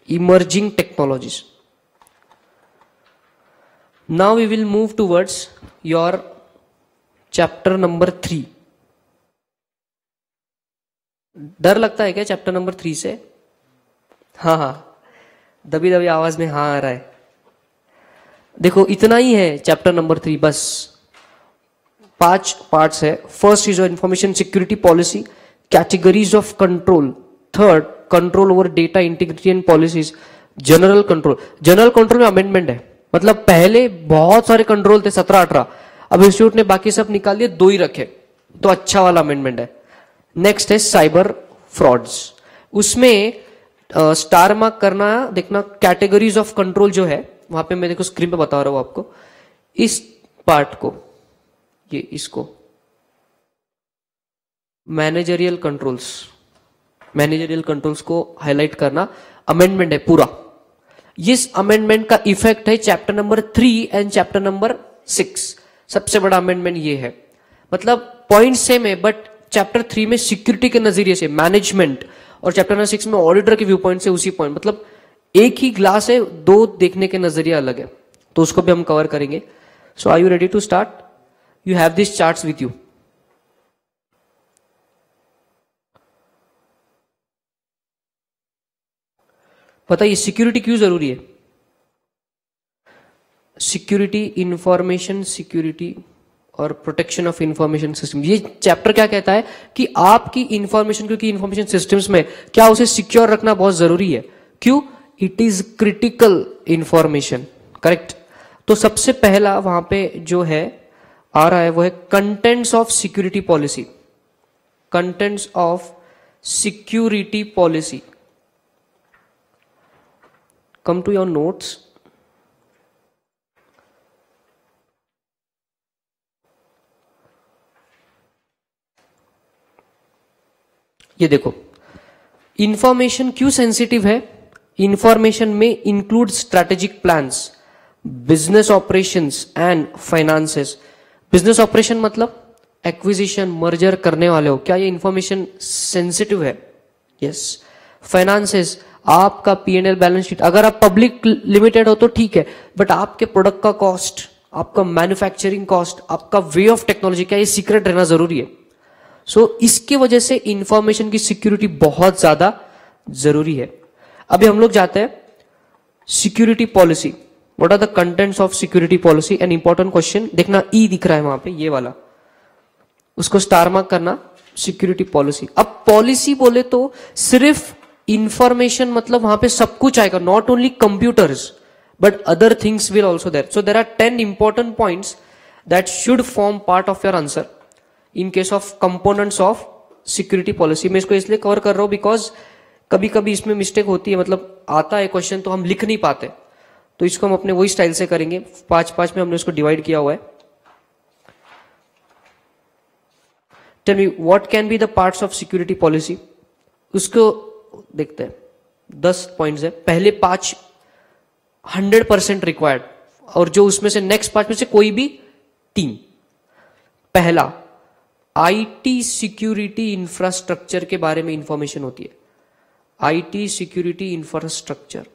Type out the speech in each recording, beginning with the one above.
emerging technologies. Now we will move towards your chapter number 3. डर लगता है क्या चैप्टर नंबर 3 से? हाँ, दबी दबी आवाज में हाँ आ रहा है. देखो इतना ही है चैप्टर नंबर 3, बस 5 पार्ट्स है. First is information security policy, categories of control. Third, control over data integrity and policies. General control. General control में अमेंडमेंट है, मतलब पहले बहुत सारे कंट्रोल थे 17-18, अब इंस्टीट्यूट ने बाकी सब निकाल दिए, 2 ही रखे, तो अच्छा वाला अमेंडमेंट है. नेक्स्ट है साइबर फ्रॉड्स. उसमें स्टार मार्क करना, देखना कैटेगरीज ऑफ कंट्रोल जो है वहां पे मैं देखो स्क्रीन पे बता रहा हूं आपको. इस पार्ट को, ये इसको मैनेजरियल कंट्रोल्स, मैनेजरियल कंट्रोल्स को हाईलाइट करना. अमेंडमेंट है पूरा. इस अमेंडमेंट का इफेक्ट है chapter number 3 and chapter number 6. सबसे बड़ा अमेंडमेंट ये है. मतलब पॉइंट सेम है, बट चैप्टर 3 में सिक्योरिटी के नजरिए से मैनेजमेंट, और चैप्टर नंबर 6 में ऑडिटर के व्यू पॉइंट से उसी पॉइंट, मतलब एक ही ग्लास है, 2 देखने के नजरिया अलग है, तो उसको भी हम कवर करेंगे. So are you ready to start? You have this charts with you. बताइए सिक्योरिटी क्यों जरूरी है? सिक्योरिटी, इंफॉर्मेशन सिक्योरिटी और प्रोटेक्शन ऑफ इंफॉर्मेशन सिस्टम. ये चैप्टर क्या कहता है कि आपकी इंफॉर्मेशन, क्योंकि इंफॉर्मेशन सिस्टम्स में क्या उसे सिक्योर रखना बहुत जरूरी है. क्यों? It is critical information. Correct. तो सबसे पहला वहां पे जो है आ रहा है वो है contents of security policy. Contents of security policy. Come to your notes. ये देखो, इंफॉर्मेशन क्यों सेंसिटिव है? इंफॉर्मेशन में include strategic plans, business operations and finances. Business operation मतलब एक्विजिशन, मर्जर करने वाले हो, क्या ये इंफॉर्मेशन सेंसिटिव है? यस. फाइनेंसेस, आपका P&L बैलेंस शीट, अगर आप पब्लिक लिमिटेड हो तो ठीक है, बट आपके प्रोडक्ट का कॉस्ट, आपका मैन्युफैक्चरिंग कॉस्ट, आपका वे ऑफ टेक्नोलॉजी, क्या ये सीक्रेट रहना जरूरी है? सो इसकी वजह से इंफॉर्मेशन की सिक्योरिटी बहुत ज्यादा जरूरी है. अभी हम लोग जाते हैं security policy. What are the contents of security policy? An important question. देखना ई दिख रहा है वहां पे, ये वाला, उसको स्टार मार्क करना. Security policy. अब पॉलिसी बोले तो सिर्फ इंफॉर्मेशन, मतलब वहां पे सब कुछ आएगा, not only computers but other things will also there. So there are 10 important points that should form part of your answer in case of components of security policy. मैं इसको इसलिए कवर कर रहा हूं बिकॉज कभी कभी इसमें मिस्टेक होती है, मतलब आता है क्वेश्चन तो हम लिख नहीं पाते, तो इसको हम अपने वही स्टाइल से करेंगे. 5-5 में हमने इसको डिवाइड किया हुआ है. Tell me what can be the parts of security policy. उसको देखते हैं. 10 पॉइंट्स है. पहले 5 100% रिक्वायर्ड, और जो उसमें से नेक्स्ट 5 में से कोई भी 3. पहला, आईटी सिक्योरिटी इंफ्रास्ट्रक्चर के बारे में इंफॉर्मेशन होती है. आईटी सिक्योरिटी इंफ्रास्ट्रक्चर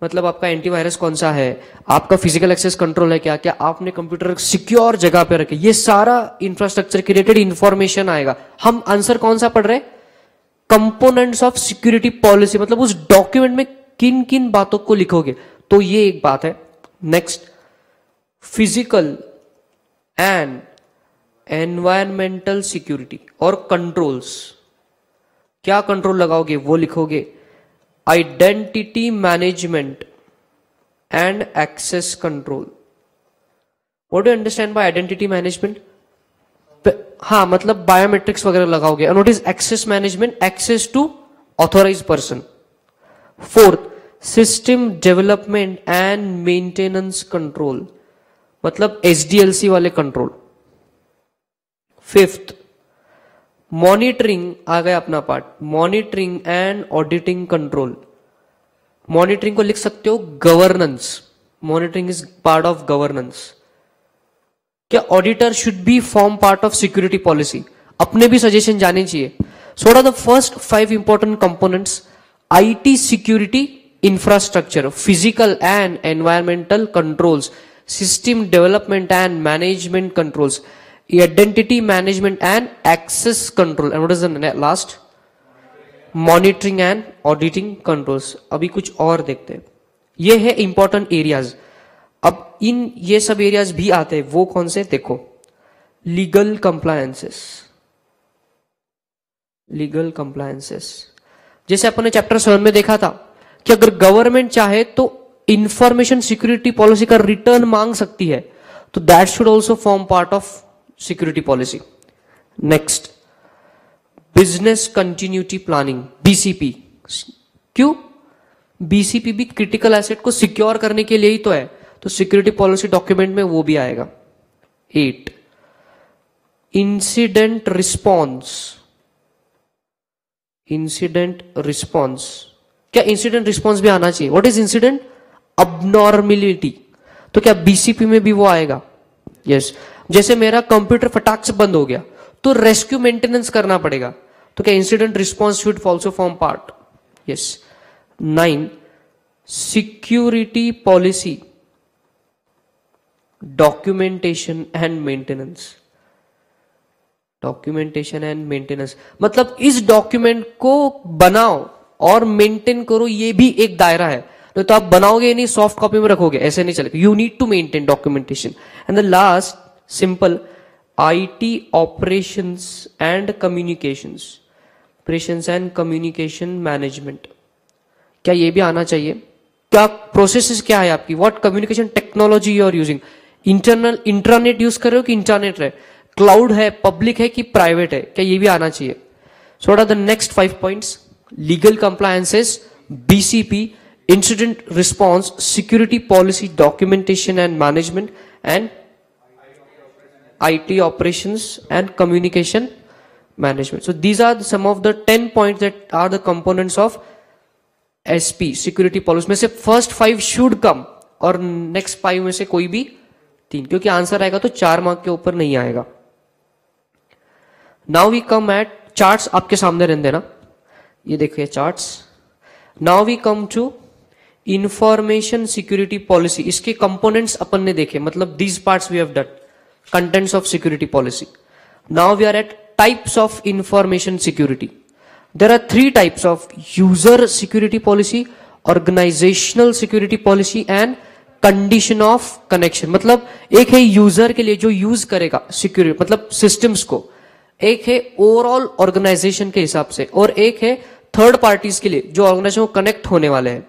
मतलब आपका एंटीवायरस कौन सा है, आपका फिजिकल एक्सेस कंट्रोल है क्या, क्या आपने कंप्यूटर सिक्योर जगह पे रखे, ये सारा इंफ्रास्ट्रक्चर के रिलेटेड इंफॉर्मेशन आएगा. हम आंसर कौन सा पढ़ रहे? कंपोनेंट्स ऑफ सिक्योरिटी पॉलिसी, मतलब उस डॉक्यूमेंट में किन किन बातों को लिखोगे, तो ये एक बात है. Next, physical and environmental security और कंट्रोल्स. क्या कंट्रोल लगाओगे वो लिखोगे. Identity management and access control. What do you understand by identity management? हाँ, मतलब बायोमेट्रिक्स वगैरह लगाओगे. And what is access management? Access to authorize person. Fourth, system development and maintenance control, मतलब SDLC वाले कंट्रोल. फिफ्थ, मॉनिटरिंग आ गया अपना part, monitoring and auditing control. Monitoring को लिख सकते हो governance. Monitoring is part of governance. क्या auditor should be form part of security policy? अपने भी सजेशन जाने चाहिए. So what are the first 5 important components? IT security infrastructure, physical and environmental controls, system development and management controls, identity management and access control, and what is the last? Monitoring and auditing controls. अभी कुछ और देखते हैं. ये है important areas. अब इन ये सब एरियाज भी आते हैं. वो कौन से? देखो, लीगल कंप्लायंसेस. लीगल कंप्लायंसेस जैसे अपन ने चैप्टर 7 में देखा था कि अगर गवर्नमेंट चाहे तो इंफॉर्मेशन सिक्योरिटी पॉलिसी का रिटर्न मांग सकती है, तो that should also form part of security policy. Next, business continuity planning, BCP. क्यों? बीसीपी भी क्रिटिकल एसेट को सिक्योर करने के लिए ही तो है, तो सिक्योरिटी पॉलिसी डॉक्यूमेंट में वो भी आएगा. 8, इंसिडेंट रिस्पॉन्स. इंसिडेंट रिस्पॉन्स, क्या इंसिडेंट रिस्पॉन्स भी आना चाहिए? What is incident? अबनॉर्मेलिटी. तो क्या बीसीपी में भी वो आएगा? यस. जैसे मेरा कंप्यूटर फटाक से बंद हो गया तो रेस्क्यू मेंटेनेंस करना पड़ेगा, तो क्या incident response should also form part? Yes. 9, security policy documentation and maintenance. Documentation and maintenance मतलब इस डॉक्यूमेंट को बनाओ और मेंटेन करो, ये भी एक दायरा है. तो आप बनाओगे नहीं, सॉफ्ट कॉपी में रखोगे, ऐसे नहीं चलेगा. You need to maintain documentation. And the last, simple, IT operations and communications, operations and communication management. क्या ये भी आना चाहिए? क्या प्रोसेसेस क्या है आपकी? What communication technology you are using? Internal intranet use कर रहे हो कि इंटरनेट है? क्लाउड है, पब्लिक है कि प्राइवेट है? क्या ये भी आना चाहिए? So what are the next 5 points? Legal compliances, BCP, incident response, security policy documentation and management, and IT operations and communication management. So these are some of the 10 points that are the components of SP, security policy. में से first 5 should come और next 5 में से कोई भी 3, क्योंकि answer आएगा तो 4 मार्क के ऊपर नहीं आएगा. Now we come at charts. आपके सामने रहने देना, ये देखिए charts. Now we come to information security policy. इसके components अपन ने देखे, मतलब these parts we have done. Contents of security policy. Now we are at types of information security. There are 3 types of user security policy, organizational security policy and condition of connection. मतलब एक है user के लिए जो use करेगा security मतलब systems को, एक है ओवरऑल ऑर्गेनाइजेशन के हिसाब से, और एक है थर्ड पार्टीज के लिए जो ऑर्गेनाइजेशन को कनेक्ट होने वाले हैं.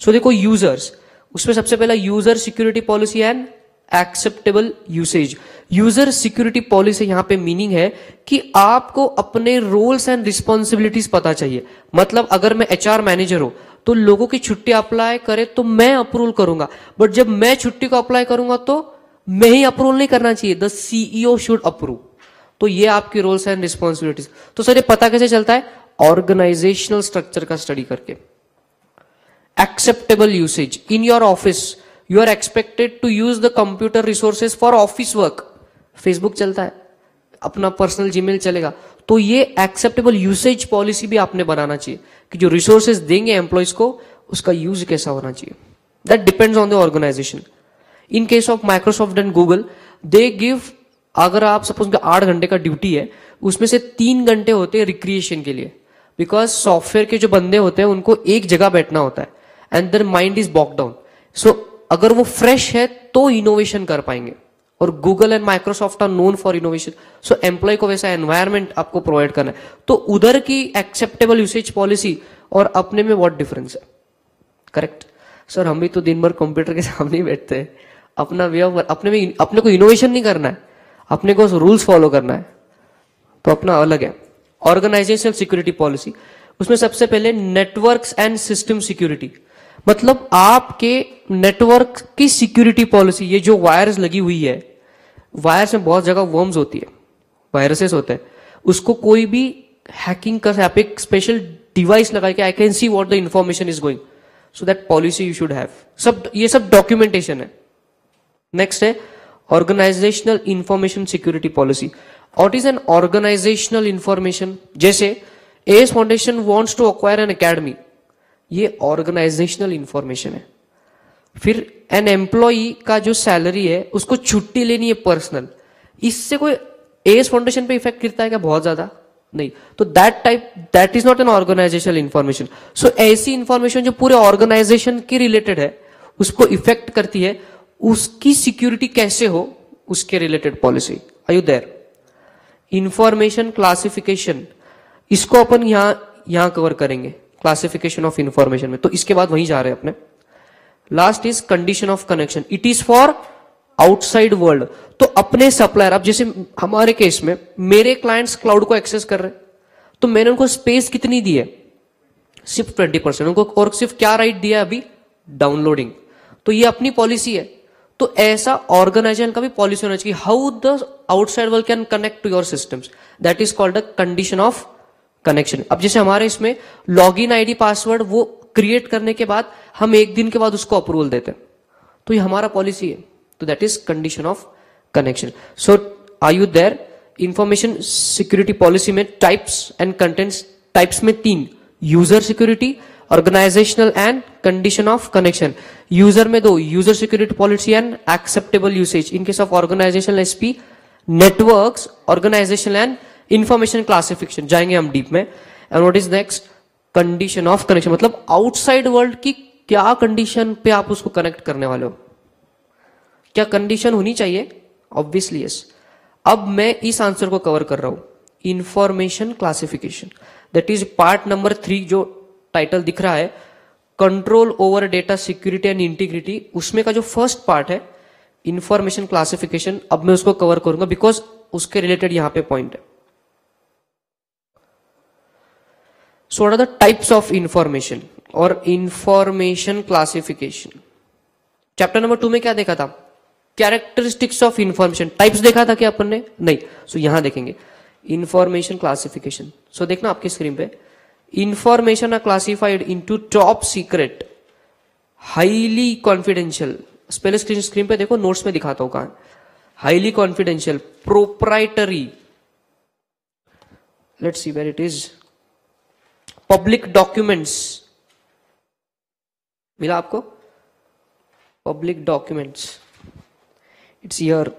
सो देखो यूजर्स, उसमें सबसे पहला user security policy and acceptable usage. User security policy यहां पे मीनिंग है कि आपको अपने रोल्स एंड रिस्पॉन्सिबिलिटीज पता चाहिए. मतलब अगर मैं HR मैनेजर हूं तो लोगों की छुट्टी अप्लाई करे तो मैं अप्रूवल करूंगा, बट जब मैं छुट्टी को अप्लाई करूंगा तो मैं ही अप्रूवल नहीं करना चाहिए, द CEO शुड अप्रूव. तो ये आपकी रोल्स एंड रिस्पॉन्सिबिलिटीज. तो सर ये पता कैसे चलता है? ऑर्गेनाइजेशनल स्ट्रक्चर का स्टडी करके. Acceptable usage. In your office you are expected to use the computer resources for office work. Facebook चलता है, अपना पर्सनल जीमेल चलेगा, तो ये एक्सेप्टेबल यूसेज पॉलिसी भी आपने बनाना चाहिए कि जो रिसोर्सेज देंगे एम्प्लॉयज को उसका यूज कैसा होना चाहिए. That depends on the organization. In case of Microsoft and Google, they give, अगर आप सपोज 8 घंटे का ड्यूटी है, उसमें से 3 घंटे होते हैं रिक्रिएशन के लिए, बिकॉज सॉफ्टवेयर के जो बंदे होते हैं उनको एक जगह बैठना होता है and their mind is bogged down. So अगर वो फ्रेश है तो इनोवेशन कर पाएंगे, और Google and Microsoft are known for innovation. So employee को वैसा एनवायरनमेंट आपको प्रोवाइड करना है. तो उधर की एक्सेप्टेबल यूसेज पॉलिसी और अपने में व्हाट डिफरेंस है? करेक्ट सर, हम भी तो दिन भर कंप्यूटर के सामने ही बैठते हैं. अपना वे ऑफ, अपने को इनोवेशन नहीं करना है, अपने को रूल्स फॉलो करना है, तो अपना अलग है. ऑर्गेनाइजेशनल सिक्योरिटी पॉलिसी, उसमें सबसे पहले नेटवर्क्स एंड सिस्टम सिक्योरिटी. मतलब आपके नेटवर्क की सिक्योरिटी पॉलिसी. ये जो वायर्स लगी हुई है, वायर्स में बहुत जगह वर्म्स होती है, वायरसेस होते हैं, उसको कोई भी हैकिंग कर, आप एक स्पेशल डिवाइस लगा के I can see what the information is going, so that policy you should have. सब ये सब डॉक्यूमेंटेशन है. नेक्स्ट है organisational information security policy. What is an organisational information? जैसे S Foundation wants to acquire an academy, ये organisational information है। फिर an employee का जो सैलरी है उसको छुट्टी लेनी है पर्सनल, इससे कोई एएस फाउंडेशन पे इफेक्ट गिरता है क्या? बहुत ज्यादा नहीं। तो that is not an organisational information. So ऐसी इंफॉर्मेशन जो पूरे ऑर्गेनाइजेशन के रिलेटेड है उसको इफेक्ट करती है, उसकी सिक्योरिटी कैसे हो उसके related policy. Are you there? Information classification, इसको अपन यहां कवर करेंगे क्लासिफिकेशन ऑफ इंफॉर्मेशन में, तो इसके बाद वहीं जा रहे हैं अपने। Last is condition of connection, it is for outside world. तो अपने सप्लायर, अब जैसे हमारे केस में मेरे क्लाइंट्स क्लाउड को एक्सेस कर रहे हैं, तो मैंने उनको स्पेस कितनी दी है? सिर्फ 20% उनको, और सिर्फ क्या राइट दिया है अभी? डाउनलोडिंग। तो ये अपनी पॉलिसी है। तो ऐसा ऑर्गेनाइजेशन का भी पॉलिसी होना चाहिए, how the outside world can connect to your systems, that is called a condition of connection. अब जैसे हमारे इसमें लॉगिन आईडी पासवर्ड वो क्रिएट करने के बाद हम एक दिन के बाद उसको अप्रूवल देते हैं, तो ये हमारा पॉलिसी है, तो that is condition of connection. So are you there? Information security policy में टाइप्स एंड कंटेंट्स, टाइप्स में 3, user security, organizational and condition of connection. User में 2, user security policy and acceptable usage. In case of organizational SP, networks, organization and information classification, जाएंगे हम deep में। And what is next? Condition of connection, मतलब outside world की क्या condition पे आप उसको कनेक्ट करने वाले हो, क्या कंडीशन होनी चाहिए? Obviously yes. अब मैं इस आंसर को कवर कर रहा हूं, information classification, that is part number 3, जो टाइटल दिख रहा है, control over data security and integrity. उसमें का जो फर्स्ट पार्ट है इंफॉर्मेशन क्लासिफिकेशन, अब मैं उसको कवर करूंगा बिकॉज उसके रिलेटेड यहां पे पॉइंट है। So what are the types of information और इंफॉर्मेशन क्लासिफिकेशन। चैप्टर नंबर 2 में क्या देखा था? Characteristics of information. टाइप्स देखा था क्या अपन ने? नहीं। सो यहां देखेंगे इंफॉर्मेशन क्लासिफिकेशन। सो देखना आपकी स्क्रीन पे, information are classified into top secret, highly confidential, पहले स्क्रीन पे देखो, नोट्स में दिखाता हूं कहां, highly confidential, proprietary, let's see where it is, public documents, मिला आपको? Public documents, it's here,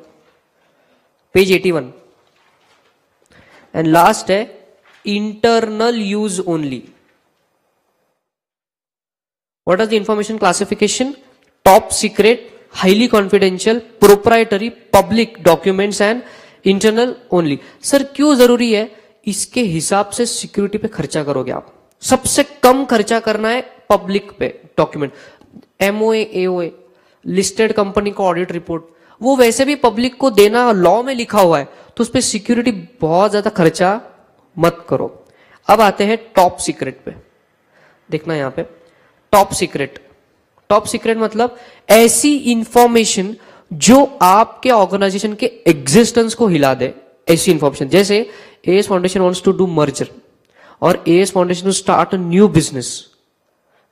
page 81। And last है internal use only. What is the information classification? Top secret, highly confidential, proprietary, public documents and internal only. Sir क्यों जरूरी है? इसके हिसाब से security पे खर्चा करोगे आप। सबसे कम खर्चा करना है पब्लिक पे document, MOA, AOA, listed company का ऑडिट रिपोर्ट, वो वैसे भी पब्लिक को देना लॉ में लिखा हुआ है, तो उस पर सिक्योरिटी बहुत ज्यादा खर्चा मत करो। अब आते हैं टॉप सीक्रेट पे, देखना यहां पे टॉप सीक्रेट। टॉप सीक्रेट मतलब ऐसी इंफॉर्मेशन जो आपके ऑर्गेनाइजेशन के एग्जिस्टेंस को हिला दे, ऐसी इंफॉर्मेशन। जैसे AS Foundation wants to do merger, और AS Foundation to start a new business,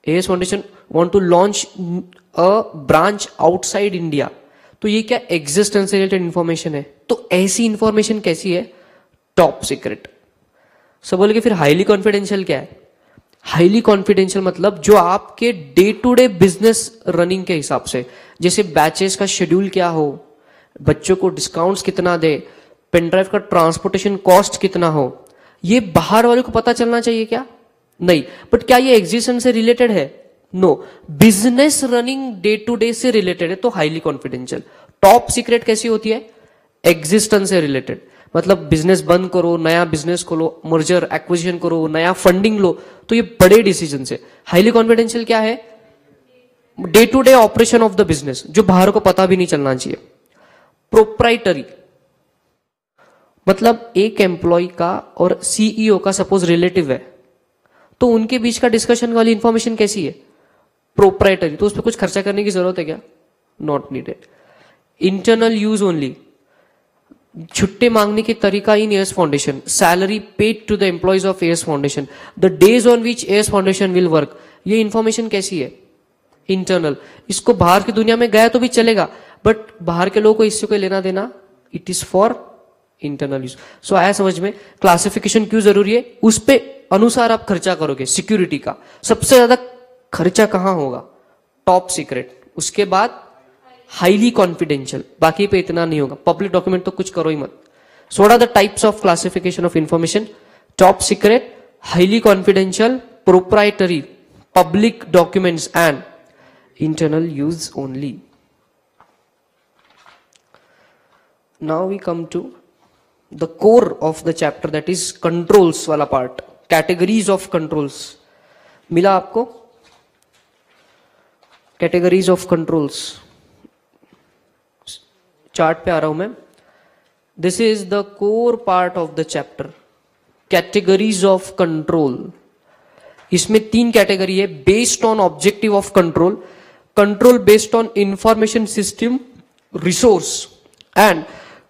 AS Foundation want to launch a branch outside India, तो ये क्या एग्जिस्टेंस से रिलेटेड इंफॉर्मेशन है। तो ऐसी इंफॉर्मेशन कैसी है? Top secret. सब बोले कि फिर हाईली कॉन्फिडेंशियल क्या है? हाईली कॉन्फिडेंशियल मतलब जो आपके day to day business running के हिसाब से, जैसे बैचेस का शेड्यूल क्या हो, बच्चों को डिस्काउंट्स कितना दे, पेनड्राइव का ट्रांसपोर्टेशन कॉस्ट कितना हो, ये बाहर वाले को पता चलना चाहिए क्या? नहीं। बट क्या ये एग्जिस्टेंस से रिलेटेड है? No. Business running day to day से रिलेटेड है, तो हाईली कॉन्फिडेंशियल। टॉप सीक्रेट कैसी होती है? एग्जिस्टेंस से रिलेटेड, मतलब बिजनेस बंद करो, नया बिजनेस खोलो, मर्जर एक्विजिशन करो, नया फंडिंग लो, तो ये बड़े डिसीजन है। हाईली कॉन्फिडेंशियल क्या है? Day to day operation of the business, जो बाहर को पता भी नहीं चलना चाहिए। प्रोप्राइटरी मतलब एक एम्प्लॉय का और सीईओ का सपोज रिलेटिव है, तो उनके बीच का डिस्कशन वाली इंफॉर्मेशन कैसी है? प्रोप्राइटरी, तो उस पर कुछ खर्चा करने की जरूरत है क्या? Not needed. Internal use only, छुट्टे मांगने की तरीका in AS Foundation, salary paid to the employees of AS Foundation, the days on which AS Foundation will work, ये इंफॉर्मेशन कैसी है? इंटरनल। इसको बाहर की दुनिया में गया तो भी चलेगा, बट बाहर के लोगों को इससे कोई लेना देना, it is for internal use. So आया समझ में क्लासिफिकेशन क्यों जरूरी है? उस पे अनुसार आप खर्चा करोगे सिक्योरिटी का। सबसे ज्यादा खर्चा कहां होगा, टॉप सीक्रेट, उसके बाद हाईली कॉन्फिडेंशियल, बाकी पे इतना नहीं होगा, पब्लिक डॉक्यूमेंट तो कुछ करो ही मत. So what are the types of classification of information? Top secret, highly confidential, proprietary, public documents and internal use only. Now we come to the core of the chapter, that is controls वाला part, categories of controls. मिला आपको? Categories of controls chart पे आ रहा हूं मैं. This is the core part of the chapter, categories of control. इसमें 3 category है. Based on objective of control, control based on information system resource, and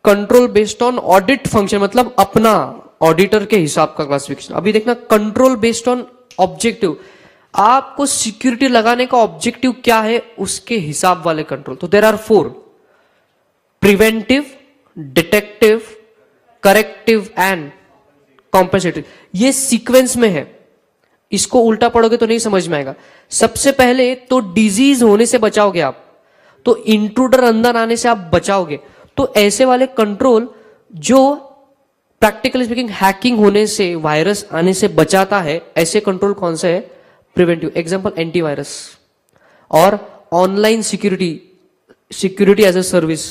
control based on audit function, मतलब अपना auditor के हिसाब का क्लासिफिकेशन. अभी देखना, control based on objective, आपको सिक्योरिटी लगाने का ऑब्जेक्टिव क्या है उसके हिसाब वाले कंट्रोल. तो there are 4: preventive, detective, corrective and compensatory. ये सीक्वेंस में है, इसको उल्टा पढ़ोगे तो नहीं समझ में आएगा. सबसे पहले तो डिजीज होने से बचाओगे आप, तो इंट्रूडर अंदर आने से आप बचाओगे. तो ऐसे वाले कंट्रोल जो प्रैक्टिकली स्पीकिंग हैकिंग होने से, वायरस आने से बचाता है, ऐसे कंट्रोल कौन से है? प्रिवेंटिव. एग्जांपल एंटीवायरस और online security, security as a service,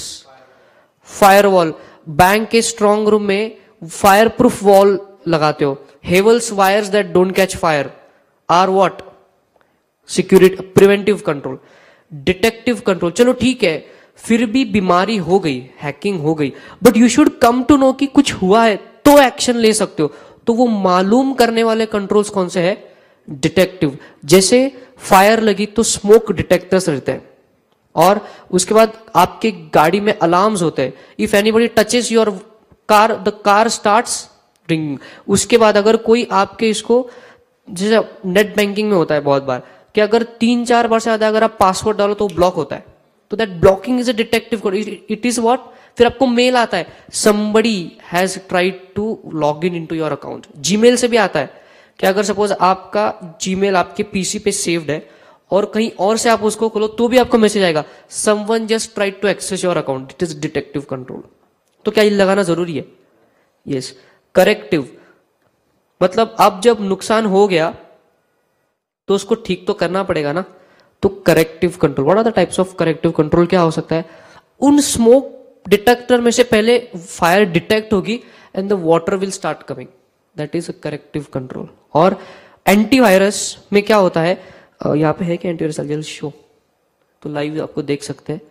firewall. Bank के स्ट्रॉन्ग रूम में फायर प्रूफ वॉल लगाते हो. Havells wires that don't catch fire are what? Security, preventive control. Detective control, चलो ठीक है, फिर भी बीमारी हो गई, हैकिंग हो गई, but you should come to know कि कुछ हुआ है तो एक्शन ले सकते हो. तो वो मालूम करने वाले कंट्रोल्स कौन से है? डिटेक्टिव. जैसे फायर लगी तो स्मोक डिटेक्टर्स रहते हैं, और उसके बाद आपके गाड़ी में अलार्म्स होते हैं. If anybody touches your car, the car starts ringing. उसके बाद अगर कोई आपके इसको, जैसे नेट बैंकिंग में होता है बहुत बार कि अगर 3-4 बार से ज्यादा अगर आप पासवर्ड डालो तो ब्लॉक होता है, तो that blocking is a detective code. It is what? फिर आपको मेल आता है, somebody has tried to log in into your account. Gmail से भी आता है कि अगर सपोज आपका जीमेल आपके पीसी पे सेव्ड है और कहीं और से आप उसको खोलो तो भी आपको मैसेज आएगा, someone just tried to access your account. It is detective control. तो क्या ये लगाना जरूरी है? यस. करेक्टिव मतलब अब जब नुकसान हो गया तो उसको ठीक तो करना पड़ेगा ना, तो corrective control. What are the types of corrective control? क्या हो सकता है? उन स्मोक डिटेक्टर में से पहले फायर डिटेक्ट होगी and the water will start coming, that is a corrective control. और एंटीवायरस में क्या होता है, यहाँ पे है कि एंटीवायरस जल्द शो, तो लाइव आपको देख सकते हैं,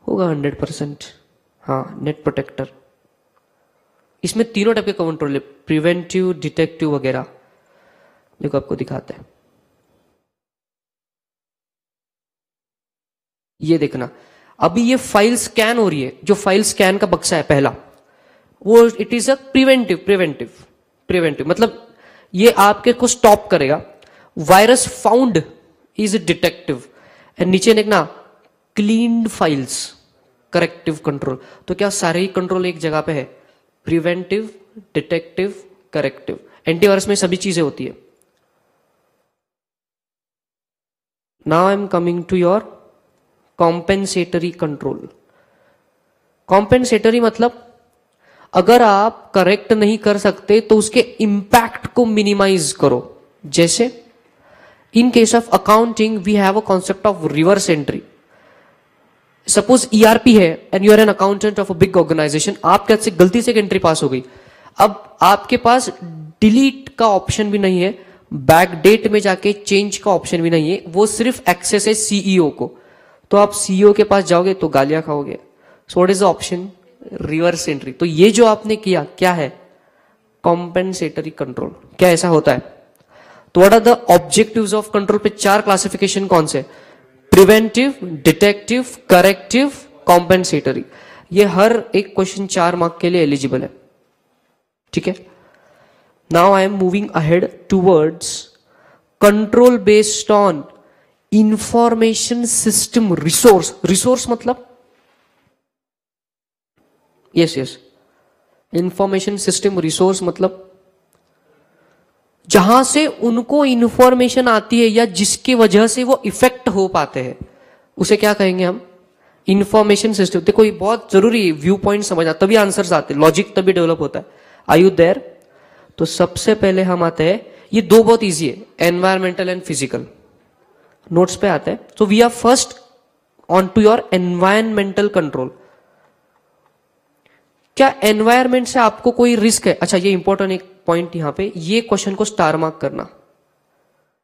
होगा 100%. हाँ, नेट प्रोटेक्टर. इसमें तीनों टाइप के कंट्रोल है, प्रिवेंटिव, डिटेक्टिव वगैरह. देखो आपको दिखाते हैं, ये देखना. अभी ये फाइल स्कैन हो रही है, जो फाइल स्कैन का बक्सा है पहला, वो it is a preventive. Preventive मतलब ये आपके को स्टॉप करेगा. Virus found is detective. And नीचे देखना, क्लीन्ड फाइल्स, करेक्टिव कंट्रोल. तो क्या सारे ही कंट्रोल एक जगह पे है? Preventive, detective, corrective. एंटीवायरस में सभी चीजें होती है. Now I am coming to your compensatory control. Compensatory मतलब अगर आप करेक्ट नहीं कर सकते तो उसके इंपैक्ट को मिनिमाइज करो. जैसे in case of accounting we have a concept of reverse entry. Suppose ERP है and you are an accountant of a big organisation, आपके हाथ से गलती से एक एंट्री पास हो गई. अब आपके पास डिलीट का ऑप्शन भी नहीं है, बैक डेट में जाके चेंज का ऑप्शन भी नहीं है, वो सिर्फ एक्सेस है सीईओ को. तो आप सीईओ के पास जाओगे तो गालियां खाओगे. So what is the option? Reverse entry. तो ये जो आपने किया क्या है? Compensatory control. क्या ऐसा होता है? तो what are the objectives of control पे 4 क्लासिफिकेशन कौन से? Preventive, detective, corrective, compensatory. ये हर एक क्वेश्चन 4 मार्क के लिए एलिजिबल है. ठीक है. Now I am moving ahead towards control based on information system resource. Resource मतलब यस इंफॉर्मेशन सिस्टम रिसोर्स मतलब जहां से उनको इंफॉर्मेशन आती है या जिसकी वजह से वो इफेक्ट हो पाते हैं, उसे क्या कहेंगे हम? Information system. देखो ये बहुत जरूरी है, व्यू पॉइंट समझना, तभी आंसर्स आते हैं, लॉजिक तभी डेवलप होता है। Are you there? तो सबसे पहले हम आते हैं, ये दो बहुत इजी है, एनवायरमेंटल एंड फिजिकल, नोट्स पे आते हैं। So we are first on to your environmental control. क्या एनवायरमेंट से आपको कोई रिस्क है? अच्छा, ये इंपॉर्टेंट एक पॉइंट यहां पे, ये क्वेश्चन को स्टार मार्क करना।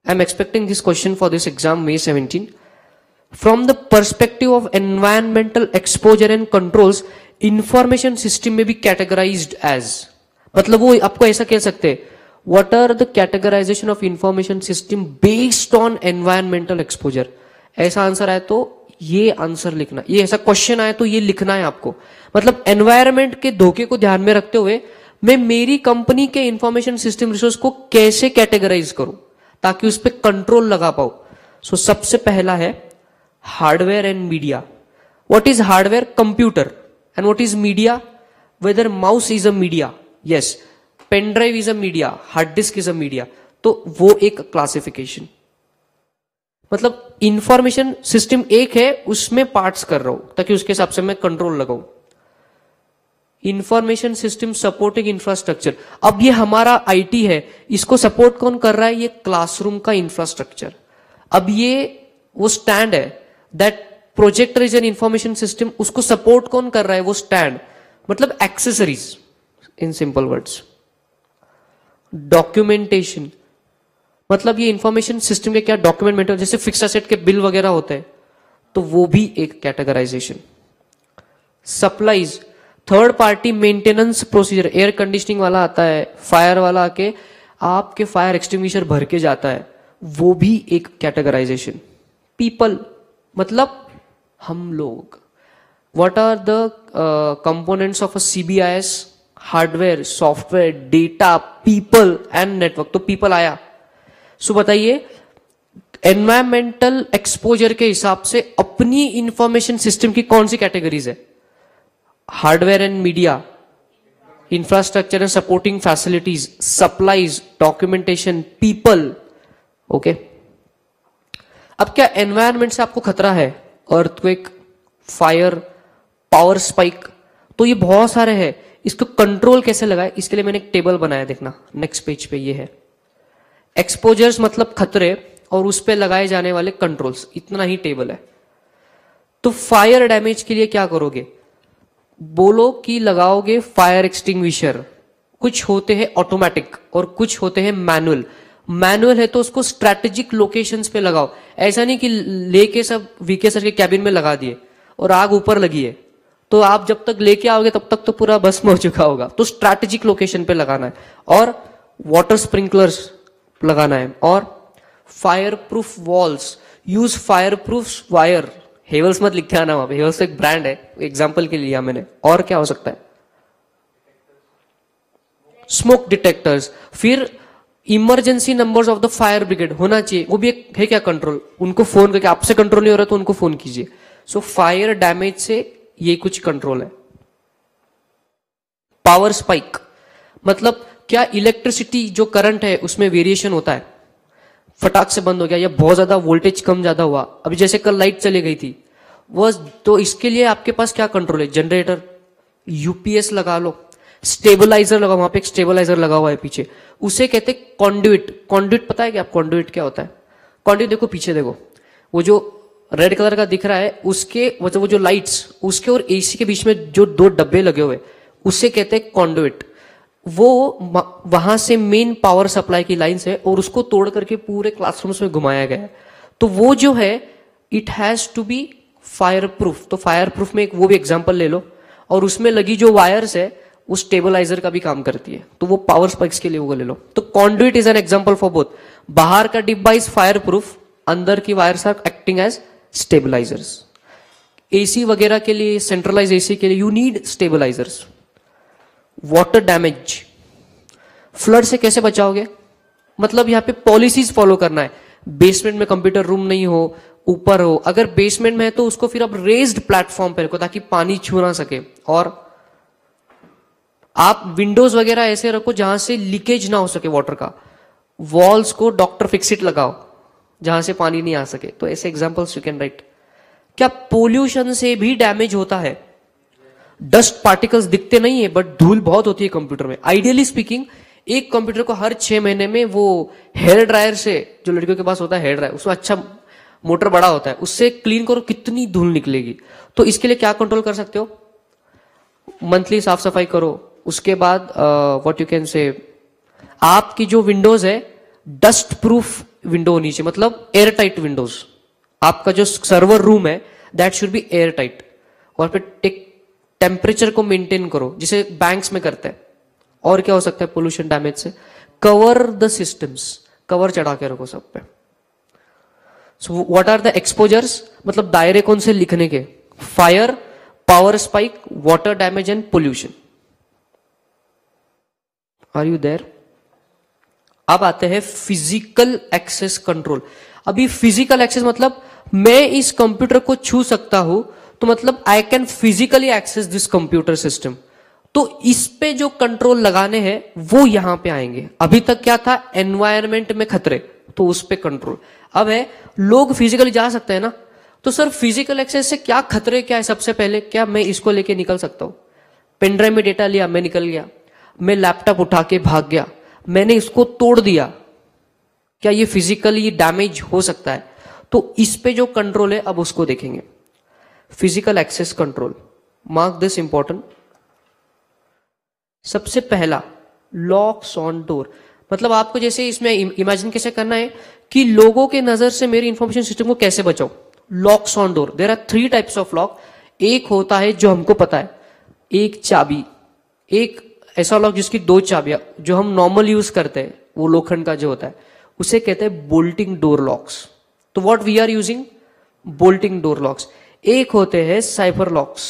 I am expecting this question for this exam May 17। From the perspective of environmental exposure and controls, information system में बी कैटेगराइज्ड एज, मतलब वो आपको ऐसा कह सकते हैं, what are the categorization of information system based on environmental exposure. ऐसा answer आए तो ये आंसर लिखना, ये ऐसा क्वेश्चन आए तो ये लिखना है आपको। मतलब एनवायरमेंट के धोखे को ध्यान में रखते हुए मैं मेरी कंपनी के इंफॉर्मेशन सिस्टम रिसोर्स को कैसे कैटेगराइज करूं ताकि उस पर कंट्रोल लगा पाऊं। सो सबसे पहला है hardware and media. What is hardware? Computer. And what is media? Whether mouse is a media, yes, pen drive is a media, hard disk is a media. तो वो एक क्लासिफिकेशन, मतलब इंफॉर्मेशन सिस्टम एक है, उसमें पार्ट्स कर रहा हूं ताकि उसके हिसाब से मैं कंट्रोल लगाऊं। इंफॉर्मेशन सिस्टम सपोर्टिंग इंफ्रास्ट्रक्चर, अब ये हमारा आईटी है, इसको सपोर्ट कौन कर रहा है? ये क्लासरूम का इंफ्रास्ट्रक्चर। अब ये वो स्टैंड है, that projector is an information system, उसको सपोर्ट कौन कर रहा है? वो स्टैंड, मतलब accessories in simple words. Documentation, मतलब ये इंफॉर्मेशन सिस्टम के क्या डॉक्यूमेंट मेंटेन, जैसे फिक्स्ड एसेट के बिल वगैरह होते हैं, तो वो भी एक कैटेगराइजेशन। Supplies, third party maintenance procedure, air conditioning वाला आता है, फायर वाला आके आपके फायर एक्सटिंग्विशर भर के जाता है, वो भी एक कैटेगराइजेशन। पीपल, मतलब हम लोग। What are the components of a CBIS? Hardware, software, data, people and network. तो पीपल आया। सो बताइए एनवायरमेंटल एक्सपोजर के हिसाब से अपनी इंफॉर्मेशन सिस्टम की कौन सी कैटेगरीज है? Hardware and media, infrastructure and supporting facilities, supplies, documentation, people. Okay, अब क्या एनवायरमेंट से आपको खतरा है? अर्थक्वेक, फायर, पावर स्पाइक, तो ये बहुत सारे हैं। इसको कंट्रोल कैसे लगाए, इसके लिए मैंने एक टेबल बनाया, देखना नेक्स्ट पेज पे ये है। एक्सपोजर्स मतलब खतरे और उस पे लगाए जाने वाले कंट्रोल्स, इतना ही टेबल है। तो फायर डैमेज के लिए क्या करोगे? बोलो कि लगाओगे फायर एक्सटिंग्विशर। कुछ होते हैं ऑटोमेटिक और कुछ होते हैं मैनुअल। मैनुअल है तो उसको स्ट्रैटेजिक लोकेशंस पे लगाओ, ऐसा नहीं कि लेके सब वीके सर के कैबिन में लगा दिए और आग ऊपर लगी है तो आप जब तक लेके आओगे तब तक तो पूरा भस्म हो चुका होगा। तो स्ट्रैटेजिक लोकेशन पे लगाना है। और वाटर स्प्रिंकलर्स लगाना है। और fire proof walls, use fire proof wire. Havells मत लिखे आना वहां पे, हेवल्स एक ब्रांड है, एग्जाम्पल के लिए लिया मैंने। और क्या हो सकता है? Smoke detectors. फिर emergency numbers of the fire brigade होना चाहिए, वो भी एक है क्या कंट्रोल, उनको फोन करके, आपसे कंट्रोल नहीं हो रहा तो उनको फोन कीजिए। सो फायर डैमेज से ये कुछ कंट्रोल है। पावर स्पाइक मतलब क्या इलेक्ट्रिसिटी जो करंट है उसमें वेरिएशन होता है, फटाक से बंद हो गया या बहुत ज्यादा वोल्टेज कम ज्यादा हुआ। अभी जैसे कल लाइट चली गई थी वो, तो इसके लिए आपके पास क्या कंट्रोल है? जनरेटर, यूपीएस लगा लो, स्टेबलाइजर लगाओ, वहां पे एक स्टेबलाइजर लगा हुआ है पीछे, उसे कहते हैं कॉन्ड्यूइट। कॉन्ड्यूइट पता है क्या आप कॉन्ड्यूइट क्या होता है? कॉन्ड्यूइट देखो पीछे देखो, वो जो रेड कलर का दिख रहा है उसके मतलब वो जो लाइट्स उसके और एसी के बीच में जो दो डब्बे लगे हुए उसे कहते हैं कॉन्ड्यूइट। वो वहां से मेन पावर सप्लाई की लाइंस है और उसको तोड़ करके पूरे क्लासरूम्स में घुमाया गया है। तो वो जो है it has to be fireproof. तो फायर प्रूफ में एक वो भी एग्जांपल ले लो, और उसमें लगी जो वायर्स है वो स्टेबलाइजर का भी काम करती है, तो वो पावर स्पाइक्स के लिए वो ले लो। तो conduit is an example for both. बाहर का डिब्बा इज फायर प्रूफ, अंदर की wires are acting as stabilisers. AC वगैरह के लिए, सेंट्रलाइज एसी के लिए you need stabilisers. Water damage, flood से कैसे बचाओगे? मतलब यहां पे पॉलिसीज फॉलो करना है। बेसमेंट में कंप्यूटर रूम नहीं हो, ऊपर हो, अगर बेसमेंट में है तो उसको फिर आप रेज्ड प्लेटफॉर्म पे रखो ताकि पानी छू ना सके। और आप विंडोज वगैरह ऐसे रखो जहां से लीकेज ना हो सके वाटर का। वॉल्स को डॉक्टर फिक्सिट लगाओ जहां से पानी नहीं आ सके। तो ऐसे एग्जांपल्स यू कैन राइट। क्या पोल्यूशन से भी डैमेज होता है? डस्ट पार्टिकल्स दिखते नहीं है बट धूल बहुत होती है कंप्यूटर में। आइडियली स्पीकिंग एक कंप्यूटर को हर 6 महीने में वो हेयर ड्रायर से, जो लड़कियों के पास होता है हेयर ड्रायर, उसमें अच्छा मोटर बड़ा होता है, उससे क्लीन करो, कितनी धूल निकलेगी। तो इसके लिए क्या कंट्रोल कर सकते हो? मंथली साफ सफाई करो। उसके बाद व्हाट यू कैन से, आपकी जो विंडोज है डस्ट प्रूफ विंडो होनी चाहिए, मतलब एयर टाइट विंडोज। आपका जो सर्वर रूम है that should be air tight. और फिर टेम्परेचर को मेंटेन करो, जिसे बैंक्स में करते हैं। और क्या हो सकता है पोल्यूशन डैमेज से? कवर द सिस्टम्स, कवर चढ़ा के रखो सब पे। So what are the exposures, मतलब दायरे कौन से लिखने के? Fire, power spike, water damage and pollution. Are you there? अब आते हैं फिजिकल एक्सेस कंट्रोल। अभी फिजिकल एक्सेस मतलब मैं इस कंप्यूटर को छू सकता हूं, तो मतलब I can physically access this computer system. तो इस पे जो कंट्रोल लगाने हैं वो यहां पे आएंगे। अभी तक क्या था? एनवायरमेंट में खतरे, तो उस पे कंट्रोल। अब है लोग फिजिकली जा सकते हैं ना, तो सर फिजिकल एक्सेस से क्या खतरे क्या है? सबसे पहले क्या मैं इसको लेके निकल सकता हूं? पेनड्राइव में डेटा लिया, मैं निकल गया। मैं लैपटॉप उठा के भाग गया, मैंने इसको तोड़ दिया, क्या ये फिजिकली डैमेज हो सकता है? तो इस पे जो कंट्रोल है अब उसको देखेंगे। Physical access control, mark this important. सबसे पहला लॉक्स ऑन डोर, मतलब आपको जैसे इसमें इमेजिन कैसे करना है कि लोगों के नजर से मेरी इंफॉर्मेशन सिस्टम को कैसे बचाओ। Locks on door, there are 3 types of lock. एक होता है जो हमको पता है, एक चाबी, एक ऐसा लॉक जिसकी 2 चाबियां, जो हम नॉर्मल यूज करते हैं, वो लोखंड का जो होता है, उसे कहते हैं बोल्टिंग डोर लॉक्स। तो what we are using? Bolting door locks. एक होते हैं साइफर लॉक्स,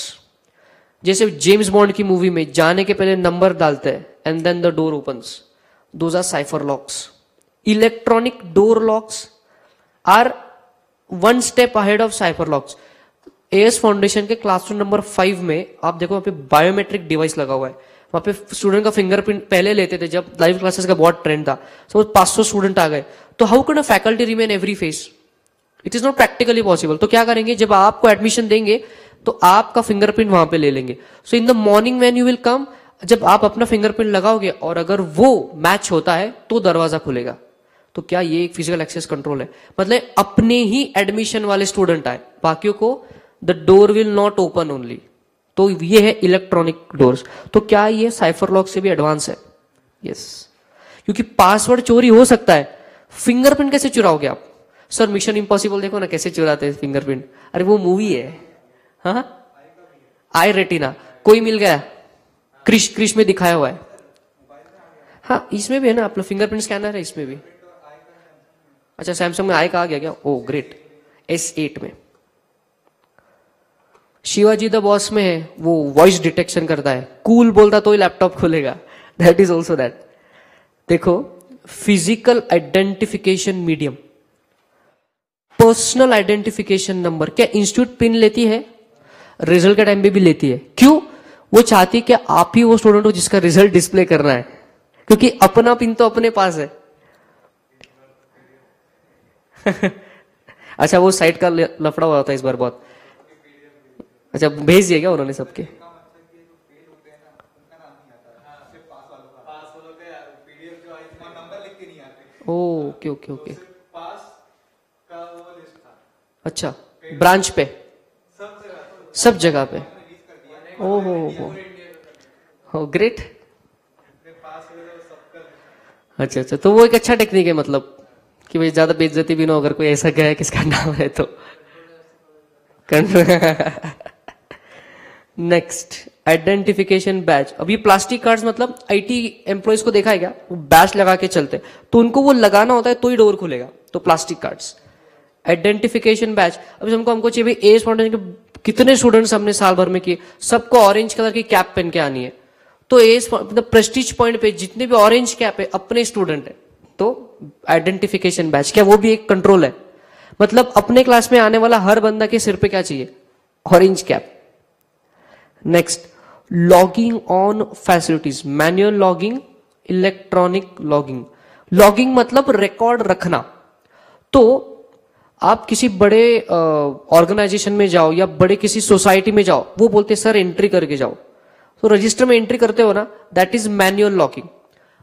जैसे जेम्स बॉन्ड की मूवी में जाने के पहले नंबर डालते हैं and then the door opens, those are cipher locks. Electronic door locks are 1 step ahead of cipher locks. AS foundation के क्लासरूम नंबर 5 में आप देखो, वहां पे बायोमेट्रिक डिवाइस लगा हुआ है। वहां पे स्टूडेंट का फिंगरप्रिंट पहले लेते थे, जब लाइव क्लासेस का बहुत ट्रेंड था। सो 500 स्टूडेंट आ गए, तो how can a faculty remain every face? It is not practically possible. तो क्या करेंगे, जब आपको एडमिशन देंगे तो आपका फिंगरप्रिंट वहां पे ले लेंगे। So in the morning when you will come, जब आप अपना फिंगरप्रिंट लगाओगे और अगर वो मैच होता है तो दरवाजा खुलेगा। तो क्या ये एक फिजिकल एक्सेस कंट्रोल है? मतलब अपने ही एडमिशन वाले स्टूडेंट आए, बाकियों को the door will not open only. तो ये है इलेक्ट्रॉनिक डोर्स। तो क्या ये साइफर लॉक से भी एडवांस है? यस, क्योंकि पासवर्ड चोरी हो सकता है, फिंगरप्रिंट कैसे चुराओगे आप? सर मिशन इम्पॉसिबल देखो ना कैसे चुराते हैं फिंगरप्रिंट। अरे वो मूवी है, हाँ, आई रेटिना। कोई मिल गया, क्रिश में दिखाया हुआ है। हाँ, इसमें भी है ना, अपना फिंगरप्रिंट स्कैनर है इसमें भी। अच्छा, सैमसंग में आई का आ गया क्या? ओ ग्रेट। S8 में शिवाजी द बॉस में है, वो वॉइस डिटेक्शन करता है, कूल बोलता तो ही लैपटॉप खुलेगा। That is also that. देखो, physical identification medium, personal identification number, क्या इंस्टीट्यूट पिन लेती है? रिजल्ट के टाइम पे भी लेती है। क्यों? वो चाहती है कि आप ही वो स्टूडेंट हो जिसका रिजल्ट डिस्प्ले करना है, क्योंकि अपना पिन तो अपने पास है। अच्छा, वो साइट का लफड़ा हुआ था इस बार बहुत। अच्छा, भेज दिया क्या उन्होंने सबके? Okay okay okay. अच्छा, ब्रांच पे, सब जगह पे। ओहो हो, ग्रेट। अच्छा अच्छा, तो वो एक अच्छा टेक्निक है, मतलब कि भाई ज्यादा बेइज्जती भी ना हो अगर कोई ऐसा गया है किसका नाम है तो। Next, identification batch. अब ये प्लास्टिक कार्ड्स, मतलब आईटी एम्प्लॉयज को देखा है क्या, वो बैच लगा के चलते, तो उनको वो लगाना होता है तो ही डोर खुलेगा। तो प्लास्टिक कार्ड्स, आइडेंटिफिकेशन बैच। अभी हमको चाहिए भाई, एज फाउंडेशन के कितने स्टूडेंट्स हमने साल भर में किए, सबको ऑरेंज कलर की कैप पहन के आनी है। तो एज मतलब प्रेस्टीज पॉइंट पे जितने भी ऑरेंज कैप है अपने स्टूडेंट है, तो आइडेंटिफिकेशन बैच, क्या वो भी एक कंट्रोल है? मतलब अपने क्लास में आने वाला हर बंदा के सिर पे क्या चाहिए? Orange cap. Next, logging on facilities, manual logging, electronic logging. Logging मतलब रिकॉर्ड रखना। तो आप किसी बड़े ऑर्गेनाइजेशन में जाओ या बड़े किसी सोसाइटी में जाओ, वो बोलते सर एंट्री करके जाओ, तो रजिस्टर में एंट्री करते हो ना, दैट इज मैन्युअल लॉगिंग।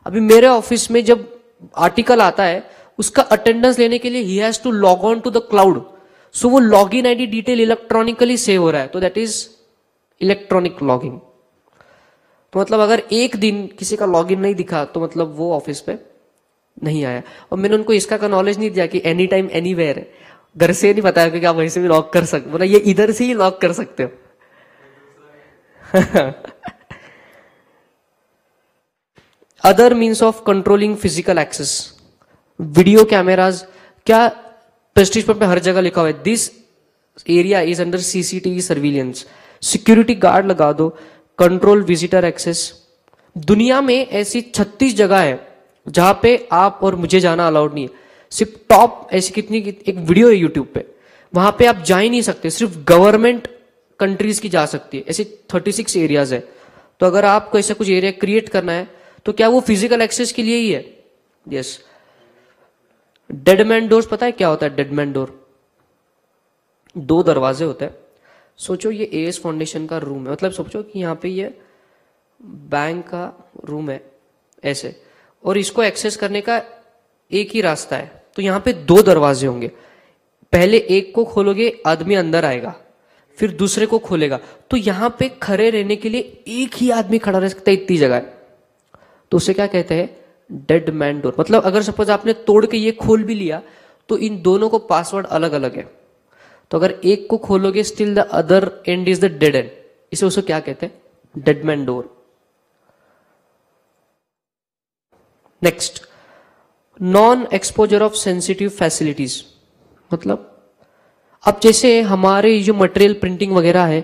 अभी मेरे ऑफिस में जब आर्टिकल आता है, उसका अटेंडेंस लेने के लिए he has to log on to the cloud, so वो log in ID detail electronically save हो रहा है, तो दैट इज इलेक्ट्रॉनिक लॉगिंग। तो मतलब अगर एक दिन किसी का लॉग इन नहीं दिखा तो मतलब वो ऑफिस पे नहीं आया। और मैंने उनको इसका का नॉलेज नहीं दिया कि एनी टाइम एनी वेयर है, घर से नहीं बताया कि आप वहीं से भी लॉक कर सकते, मतलब ये इधर से ही लॉक कर सकते हो। Other means of controlling physical access, video cameras. क्या प्रेस्टीज पे हर जगह लिखा हुआ है this area is under CCTV surveillance, security guard लगा दो, कंट्रोल विजिटर एक्सेस। दुनिया में ऐसी 36 जगह है जहां पे आप और मुझे जाना अलाउड नहीं है। सिर्फ टॉप ऐसी कितनी एक वीडियो है यूट्यूब पे, वहां पे आप जा ही नहीं सकते, सिर्फ गवर्नमेंट कंट्रीज की जा सकती है। ऐसे 36 एरियाज है। तो अगर आपको ऐसा कुछ एरिया क्रिएट करना है तो क्या वो फिजिकल एक्सेस के लिए ही है? यस। डेडमैन डोर्स, पता है क्या होता है डेडमैन डोर? 2 दरवाजे होते हैं। सोचो ये एएस फाउंडेशन का रूम है, मतलब सोचो कि यहाँ पे ये बैंक का रूम है ऐसे, और इसको एक्सेस करने का एक ही रास्ता है। तो यहाँ पे 2 दरवाजे होंगे, पहले एक को खोलोगे आदमी अंदर आएगा, फिर दूसरे को खोलेगा। तो यहाँ पे खड़े रहने के लिए एक ही आदमी खड़ा रह सकता है, इतनी जगह है। तो उसे क्या कहते हैं? Dead man door. मतलब अगर सपोज आपने तोड़ के ये खोल भी लिया तो इन दोनों को पासवर्ड अलग अलग है, तो अगर एक को खोलोगे still the other end is the dead end, इसे उसे क्या कहते हैं? Dead man door. Next, non exposure of sensitive facilities. मतलब अब जैसे हमारे जो मटेरियल प्रिंटिंग वगैरह है,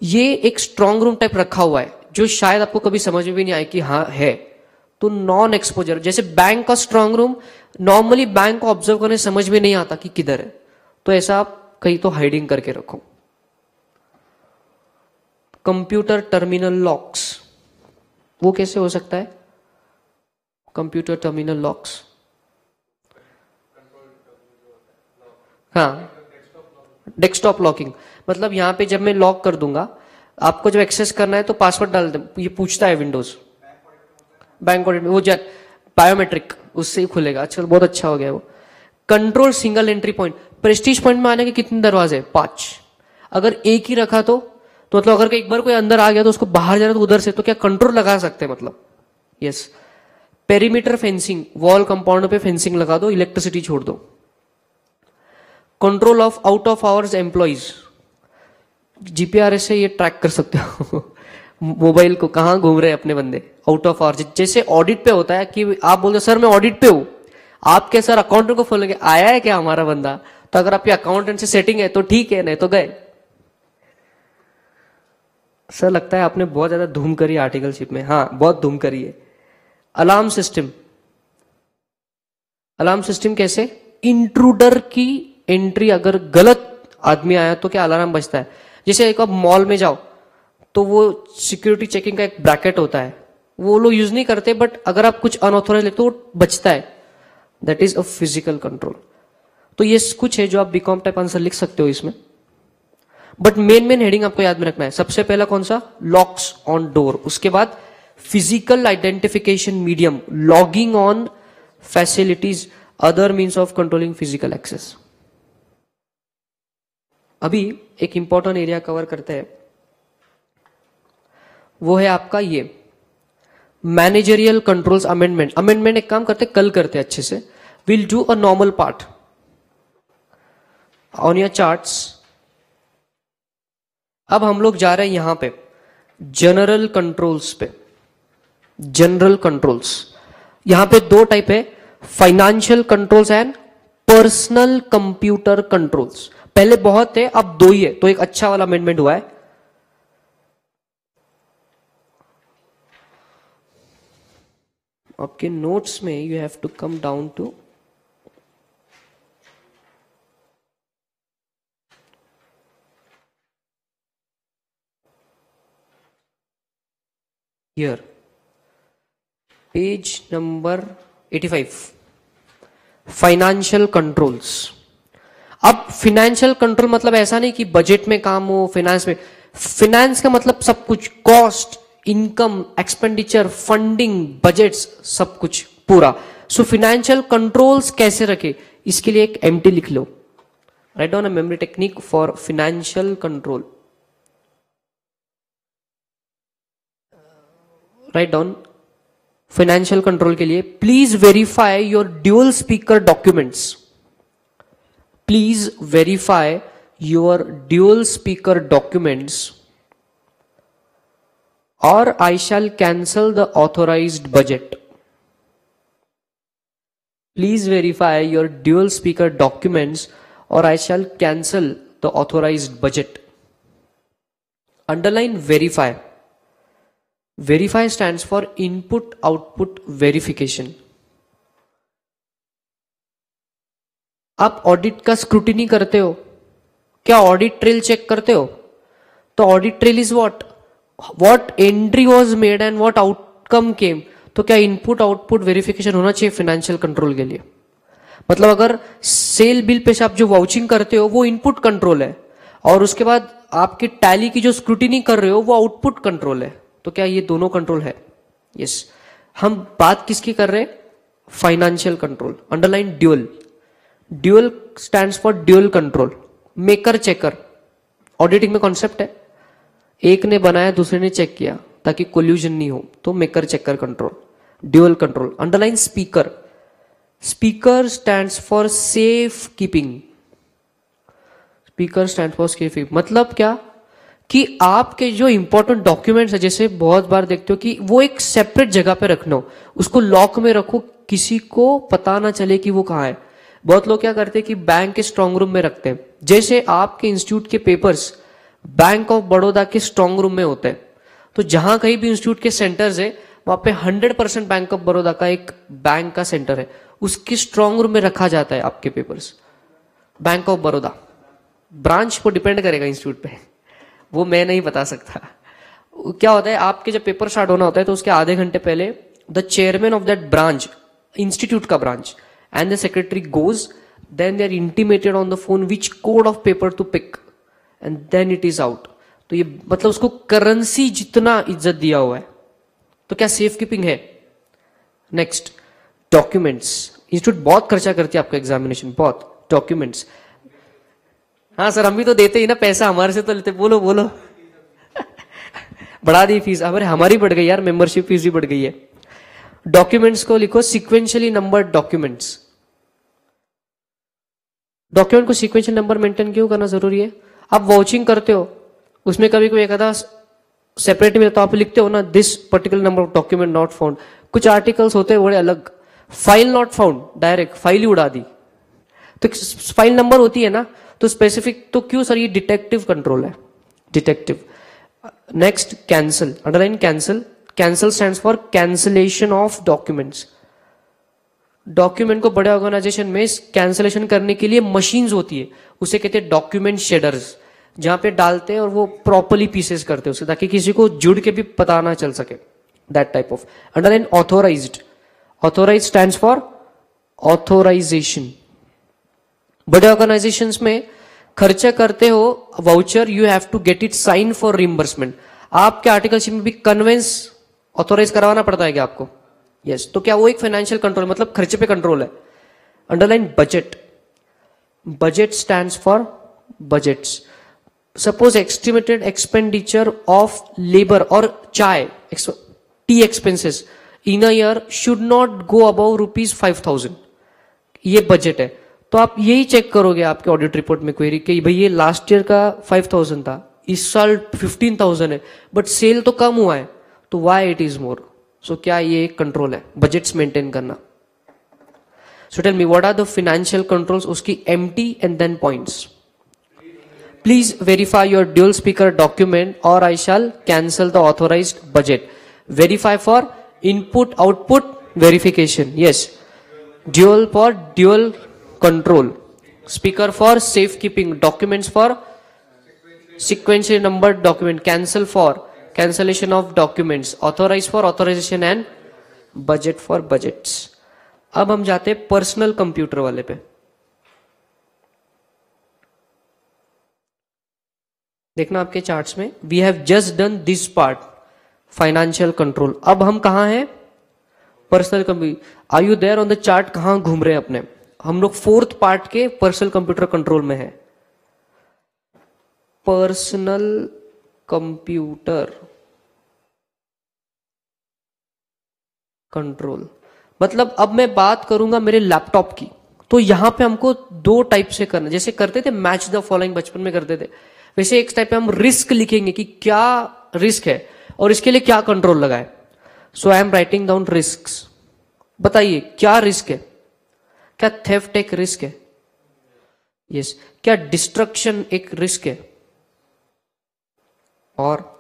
ये एक स्ट्रांग रूम टाइप रखा हुआ है जो शायद आपको कभी समझ में भी नहीं आए कि हाँ है। तो नॉन एक्सपोजर, जैसे बैंक का स्ट्रांग रूम, नॉर्मली बैंक को ऑब्जर्व करने समझ में नहीं आता कि किधर है, तो ऐसा आप कहीं तो हाइडिंग करके रखो। कंप्यूटर टर्मिनल लॉक्स, वो कैसे हो सकता है? कंप्यूटर टर्मिनल लॉक्स, हाँ, डेस्कटॉप लॉकिंग। मतलब यहां पे जब मैं लॉक कर दूंगा, आपको जब एक्सेस करना है तो पासवर्ड डाल दे, ये पूछता है विंडोज बैंक ऑडिट में, वो बायोमेट्रिक, उससे ही खुलेगा। आजकल बहुत अच्छा हो गया वो। Control single entry point, Prestige point में आने के कितने दरवाजे? 5। अगर एक ही रखा तो मतलब अगर एक बार कोई अंदर आ गया तो उसको बाहर जाना तो उधर से, तो क्या कंट्रोल लगा सकते हैं? मतलब yes. Perimeter fencing, wall compound पे फेंसिंग लगा दो, इलेक्ट्रिसिटी छोड़ दो। Control of out of hours employees, GPRS से ये ट्रैक कर सकते हो मोबाइल को कहां घूम रहे हैं अपने बंदे आउट ऑफ आवर्स। जैसे ऑडिट पे होता है कि आप बोलते सर मैं ऑडिट पे हूं, आप क्या सर अकाउंटेंट को फोन लगे आया है क्या हमारा बंदा? तो अगर आपके अकाउंटेंट से सेटिंग है तो ठीक है, नहीं तो गए। सर लगता है आपने बहुत ज्यादा धूम करी आर्टिकलशिप में। हाँ, बहुत धूम करी है। अलार्म सिस्टम, अलार्म सिस्टम कैसे? इंट्रूडर की एंट्री, अगर गलत आदमी आया तो क्या अलार्म बजता है। जैसे एक आप मॉल में जाओ तो वो सिक्योरिटी चेकिंग का एक ब्रैकेट होता है, वो लोग यूज नहीं करते, बट अगर आप कुछ अनऑथोराइज लिखते हो वो बचता है, that is a physical control. तो ये कुछ है जो आप बीकॉम टाइप आंसर लिख सकते हो इसमें, बट मेन हेडिंग आपको याद में रखना है। सबसे पहला कौन सा? लॉक्स ऑन डोर, उसके बाद physical identification medium, logging on facilities, other means of controlling physical access. अभी एक इंपॉर्टेंट एरिया कवर करते हैं, वो है आपका ये मैनेजरियल कंट्रोल्स अमेंडमेंट। अमेंडमेंट एक काम करते कल करते अच्छे से, will do a normal part on your charts. अब हम लोग जा रहे हैं यहां पे जनरल कंट्रोल्स पे। जनरल कंट्रोल्स यहां पे 2 टाइप है, financial controls and personal computer controls. पहले बहुत थे, अब 2 ही है, तो एक अच्छा वाला अमेंडमेंट हुआ है। आपके नोट्स में you have to come down to here, page number 85 financial controls. अब फाइनेंशियल कंट्रोल मतलब ऐसा नहीं कि बजट में काम हो, फाइनेंस में, फाइनेंस का मतलब सब कुछ, cost, income, expenditure, funding, budgets, सब कुछ पूरा। सो फाइनेंशियल कंट्रोल्स कैसे रखे, इसके लिए एक एमटी लिख लो, write down a memory technique for financial control. Write down financial control के लिए, please verify your dual speaker documents. Please verify your dual speaker documents or I shall cancel the authorized budget. Please verify your dual speaker documents or I shall cancel the authorized budget. Underline verify. Verify stands for input output verification. आप audit का scrutiny करते हो, क्या audit trail check करते हो? तो audit trail is what entry was made and what outcome came. तो क्या इनपुट आउटपुट वेरिफिकेशन होना चाहिए फाइनेंशियल कंट्रोल के लिए? मतलब अगर सेल बिल पे से आप जो वाउचिंग करते हो वो इनपुट कंट्रोल है, और उसके बाद आपकी टैली की जो स्क्रूटिनी कर रहे हो वो आउटपुट कंट्रोल है, तो क्या ये दोनों कंट्रोल है? यस। हम बात किसकी कर रहे हैं? Financial control. Underline dual. Dual stands for dual control, maker checker. Auditing में कॉन्सेप्ट है, एक ने बनाया दूसरे ने चेक किया ताकि कोल्यूजन नहीं हो, तो maker checker control, dual control. Underline speaker. Speaker stands for safe keeping. Speaker stand for safe keeping मतलब क्या कि आपके जो इंपॉर्टेंट डॉक्यूमेंट्स है, जैसे बहुत बार देखते हो कि वो एक सेपरेट जगह पे रखना हो, उसको लॉक में रखो, किसी को पता ना चले कि वो कहाँ है। बहुत लोग क्या करते हैं कि बैंक के स्ट्रांग रूम में रखते हैं। जैसे आपके इंस्टीट्यूट के पेपर्स बैंक ऑफ बड़ौदा के स्ट्रांग रूम में होते हैं, तो जहां कहीं भी इंस्टीट्यूट के सेंटर्स है वहां पे 100% बैंक ऑफ बड़ौदा का एक बैंक का सेंटर है, उसके स्ट्रांग रूम में रखा जाता है आपके papers. Bank of Baroda branch को डिपेंड करेगा इंस्टीट्यूट पे, वो मैं नहीं बता सकता। क्या होता है, आपके जब पेपर स्टार्ट होना होता है तो उसके आधे घंटे पहले the chairman of that branch, institute का branch, and the secretary goes, then they are intimated on the phone which code of paper to pick and then it is out. तो ये मतलब उसको करेंसी जितना इज्जत दिया हुआ है। तो क्या सेफ कीपिंग है? Next, documents. इंस्टीट्यूट बहुत खर्चा करती है आपका एग्जामिनेशन, बहुत डॉक्यूमेंट्स। हाँ सर, हम भी तो देते ही ना पैसा, हमारे से तो लेते। बोलो बोलो बढ़ा दी फीस, अरे हमारी बढ़ गई यार, मेंबरशिप फीस भी बढ़ गई है। डॉक्यूमेंट्स को लिखो सिक्वेंशियली नंबर्ड डॉक्यूमेंट्स। डॉक्यूमेंट को सिक्वेंशियल नंबर मेंटेन क्यों करना जरूरी है? आप वाउचिंग करते हो, उसमें कभी कोई एक आधा सेपरेट में तो आप लिखते हो ना, this particular number of document not found. कुछ आर्टिकल्स होते हैं बड़े अलग, file not found, direct file ही उड़ा दी। तो फाइल नंबर होती है ना, तो स्पेसिफिक, तो क्यों सर? ये डिटेक्टिव कंट्रोल है, detective. Next, cancel. Underline cancel. Cancel stands for cancellation of documents. Document को बड़े ऑर्गेनाइजेशन में कैंसलेशन करने के लिए मशीन्स होती है, उसे कहते हैं डॉक्यूमेंट शेडर्स, जहां पे डालते हैं और वो प्रॉपरली पीसेस करते हैं उसे, ताकि किसी को जुड़ के भी पता ना चल सके, that type of. Underline authorized. Authorize stands for authorization. बड़े ऑर्गेनाइजेशंस में खर्चा करते हो voucher, you have to get it sign for reimbursement. आपके आर्टिकलशिप में भी कन्वेंस ऑथोराइज करवाना पड़ता है क्या आपको? यस। तो क्या वो एक फाइनेंशियल कंट्रोल, मतलब खर्चे पे कंट्रोल है। Underline budget. Budget stands for budgets. Suppose estimated expenditure of labour और चाय, T expenses in a year should not go above ₹5,000। ये बजट है, तो आप यही चेक करोगे आपके ऑडिट रिपोर्ट में क्वेरी कि भाई ये लास्ट ईयर का 5,000 था, इस साल 15,000 है, बट सेल तो कम हुआ है, तो why it is more? So क्या ये एक कंट्रोल है, बजट्स मेंटेन करना? So tell me what are the financial controls, उसकी empty and then points. Please verify your dual speaker document और I shall cancel the authorised budget. Verify for input output verification, yes. Dual for dual control, speaker for safekeeping, documents for sequentially numbered document, cancel for cancellation of documents, authorize for authorization, and budget for budgets. अब हम जाते हैं personal computer वाले पे। देखना आपके charts में, we have just done this part financial control. अब हम कहां हैं? Personal computer. Are you there on the chart? कहां घूम रहे हैं अपने? हम लोग फोर्थ पार्ट के पर्सनल कंप्यूटर कंट्रोल में है। पर्सनल कंप्यूटर कंट्रोल मतलब अब मैं बात करूंगा मेरे लैपटॉप की, तो यहां पे हमको दो टाइप से करना, जैसे करते थे मैच द फॉलोइंग बचपन में करते थे, वैसे एक टाइप पे हम रिस्क लिखेंगे कि क्या रिस्क है और इसके लिए क्या कंट्रोल लगाए। So I am writing down risk. बताइए क्या रिस्क है? क्या थेफ्ट एक रिस्क है? यस। क्या डिस्ट्रक्शन एक रिस्क है? और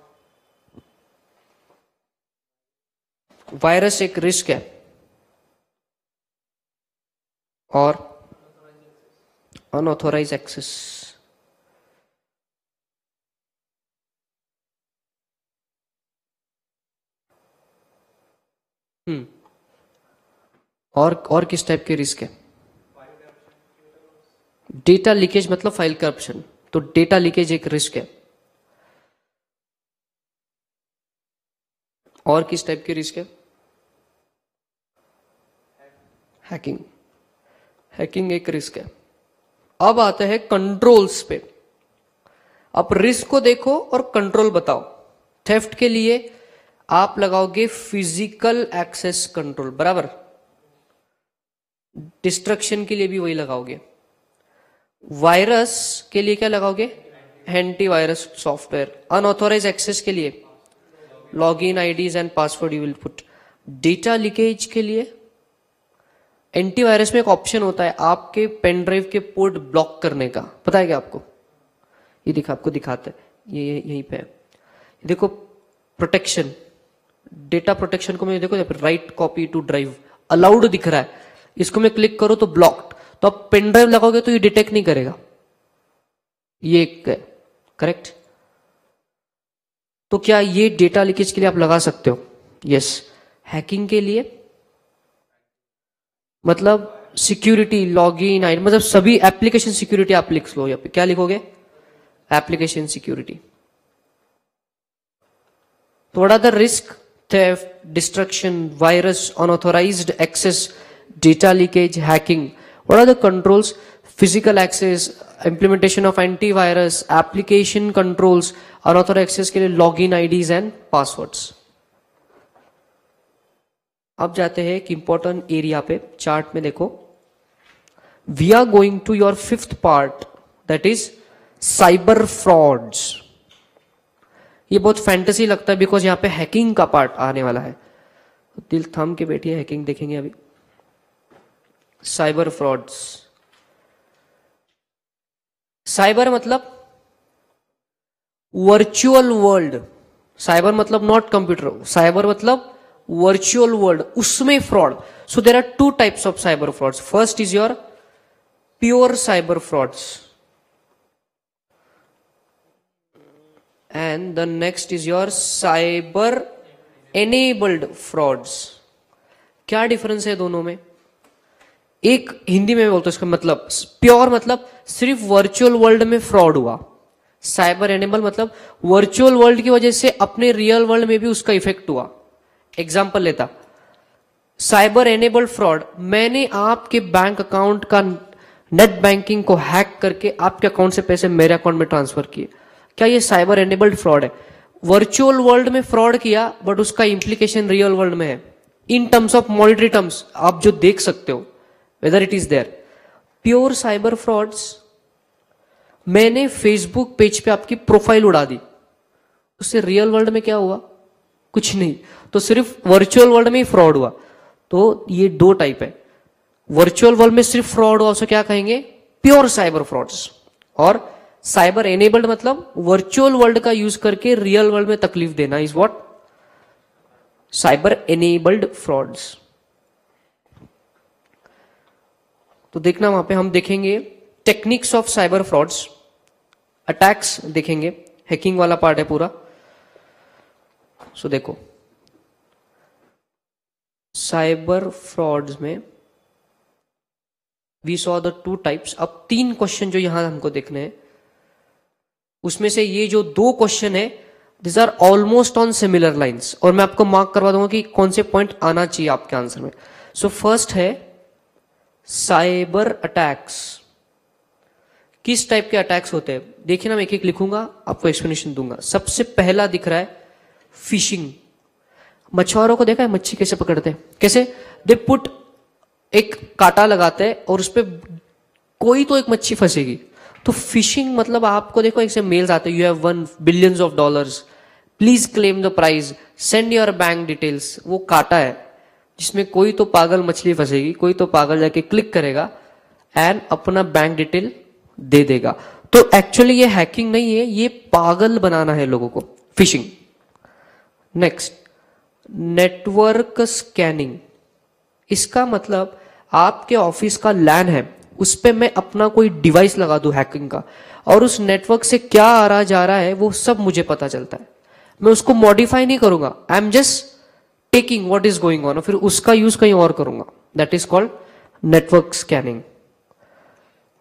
वायरस एक रिस्क है? और अनऑथोराइज एक्सेस। और किस टाइप के रिस्क है? डेटा लीकेज मतलब फाइल करप्शन, तो डेटा लीकेज एक रिस्क है। और किस टाइप के रिस्क है? हैकिंग। हैकिंग एक रिस्क है। अब आते हैं कंट्रोल्स पे। अब रिस्क को देखो और कंट्रोल बताओ। थेफ्ट के लिए आप लगाओगे फिजिकल एक्सेस कंट्रोल, बराबर। डिस्ट्रक्शन के लिए भी वही लगाओगे। वायरस के लिए क्या लगाओगे? Antivirus software. अनऑथोराइज एक्सेस के लिए login IDs and password you will put. Data leakage के लिए एंटीवायरस में एक ऑप्शन होता है आपके पेन ड्राइव के पोर्ट ब्लॉक करने का, पता है क्या आपको? ये आपको दिखाता है, ये यहीं पे है। देखो प्रोटेक्शन, डेटा प्रोटेक्शन को मैं देखो right copy to drive allowed दिख रहा है, इसको मैं क्लिक करो तो ब्लॉक्ड। तो आप पेन ड्राइव लगाओगे तो ये डिटेक्ट नहीं करेगा, ये करेक्ट। तो क्या ये डेटा लीकेज के लिए आप लगा सकते हो? यस। हैकिंग के लिए मतलब सिक्योरिटी, लॉगिन आईडी, मतलब सभी एप्लीकेशन सिक्योरिटी आप लिख लो। यहाँ पे क्या लिखोगे? Application security. तो what are the risk? Theft, destruction, virus, unauthorised access, data leakage, hacking. What are the controls? Physical access, implementation of antivirus, application controls, unauthorised access के लिए लॉगिन आईडीज एंड पासवर्ड्स। अब जाते हैं एक important area पे, chart में देखो। We are going to your fifth part, that is cyber frauds. ये बहुत फैंटेसी लगता है बिकॉज यहां पे हैकिंग का पार्ट आने वाला है। दिल थाम के बैठिए, हैकिंग देखेंगे अभी। Cyber frauds. साइबर मतलब वर्चुअल वर्ल्ड। साइबर मतलब नॉट कंप्यूटर, साइबर मतलब वर्चुअल वर्ल्ड, उसमें fraud. So there are two types of cyber frauds. First is your pure cyber frauds and the next is your cyber enabled frauds. क्या difference है दोनों में? एक हिंदी में बोलते इसका मतलब प्योर मतलब सिर्फ वर्चुअल वर्ल्ड में फ्रॉड हुआ। साइबर एनेबल मतलब वर्चुअल वर्ल्ड की वजह से अपने रियल वर्ल्ड में भी उसका इफेक्ट हुआ। एग्जाम्पल लेता, साइबर एनेबल्ड फ्रॉड, मैंने आपके बैंक अकाउंट का नेट बैंकिंग को हैक करके आपके अकाउंट से पैसे मेरे अकाउंट में ट्रांसफर किए। क्या ये साइबर एनेबल्ड फ्रॉड है? वर्चुअल वर्ल्ड में फ्रॉड किया बट उसका इंप्लीकेशन रियल वर्ल्ड में है, in terms of monetary terms आप जो देख सकते हो, whether it is there. Pure cyber frauds, मैंने फेसबुक पेज पे आपकी प्रोफाइल उड़ा दी, उससे रियल वर्ल्ड में क्या हुआ? कुछ नहीं, तो सिर्फ वर्चुअल वर्ल्ड में ही फ्रॉड हुआ। तो ये दो टाइप है। वर्चुअल वर्ल्ड में सिर्फ फ्रॉड हुआ, उसे क्या कहेंगे? Pure cyber frauds. और साइबर एनेबल्ड मतलब वर्चुअल वर्ल्ड का यूज करके रियल वर्ल्ड में तकलीफ देना, is what cyber enabled frauds. तो देखना वहां पे हम देखेंगे techniques of cyber frauds, attacks देखेंगे, हैकिंग वाला पार्ट है पूरा। सो देखो साइबर फ्रॉड्स में we saw the two types. अब 3 क्वेश्चन जो यहां हमको देखने हैं, उसमें से ये जो 2 क्वेश्चन है this are almost on similar lines, और मैं आपको मार्क करवा दूंगा कि कौन से पॉइंट आना चाहिए आपके आंसर में। सो फर्स्ट है साइबर अटैक्स। किस टाइप के अटैक्स होते हैं देखिए ना, मैं एक एक लिखूंगा, आपको एक्सप्लेनेशन दूंगा। सबसे पहला दिख रहा है फिशिंग। मछुआरों को देखा है मच्छी कैसे पकड़ते हैं, कैसे दे पुट एक कांटा लगाते हैं और उस पर कोई तो एक मच्छी फंसेगी। तो फिशिंग मतलब आपको देखो एक से मेल्स आते हैं, you have one billions of dollars, please claim the prize, send your bank details. वो कांटा है जिसमें कोई तो पागल मछली फंसेगी, कोई तो पागल जाके क्लिक करेगा एंड अपना बैंक डिटेल दे देगा। तो एक्चुअली ये हैकिंग नहीं है, ये पागल बनाना है लोगों को, फिशिंग। Next network scanning. इसका मतलब आपके ऑफिस का लैन है, उस पे मैं अपना कोई डिवाइस लगा दूं हैकिंग का, और उस नेटवर्क से क्या आ रहा जा रहा है वो सब मुझे पता चलता है। मैं उसको मॉडिफाई नहीं करूंगा, I am just taking what is going on, फिर उसका यूज कहीं और करूंगा। That is called network scanning.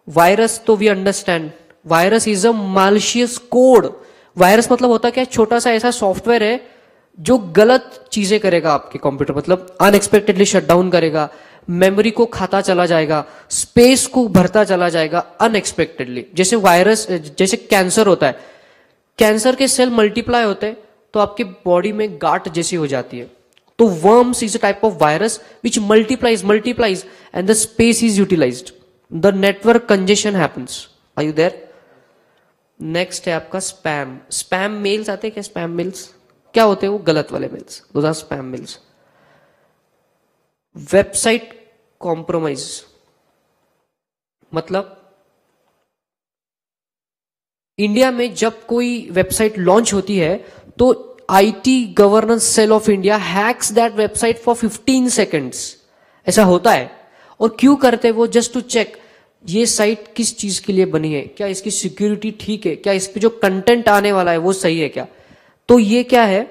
Virus तो we understand, virus is a malicious code. Virus मतलब होता क्या, छोटा सा ऐसा सॉफ्टवेयर है जो गलत चीजें करेगा आपके कंप्यूटर, मतलब अनएक्सपेक्टेडली शटडाउन करेगा, मेमोरी को खाता चला जाएगा, स्पेस को भरता चला जाएगा अनएक्सपेक्टेडली। जैसे वायरस, जैसे कैंसर होता है, कैंसर के सेल मल्टीप्लाई होते हैं तो आपके बॉडी में गांठ जैसी हो जाती है। तो worms is a type of virus which multiplies and the space is utilised, the network congestion happens. Are you there? Next है आपका स्पैम। स्पैम मेल्स आते हैं क्या? स्पैम मेल्स क्या होते हैं? वो गलत वाले mails, those are spam mails. Website compromise मतलब इंडिया में जब कोई वेबसाइट लॉन्च होती है तो IT governance cell of India hacks that website for 15 seconds. ऐसा होता है। और क्यों करते हैं वो? जस्ट टू चेक ये साइट किस चीज के लिए बनी है, क्या इसकी सिक्योरिटी ठीक है, क्या इस पे जो कंटेंट आने वाला है वो सही है क्या। तो ये क्या है?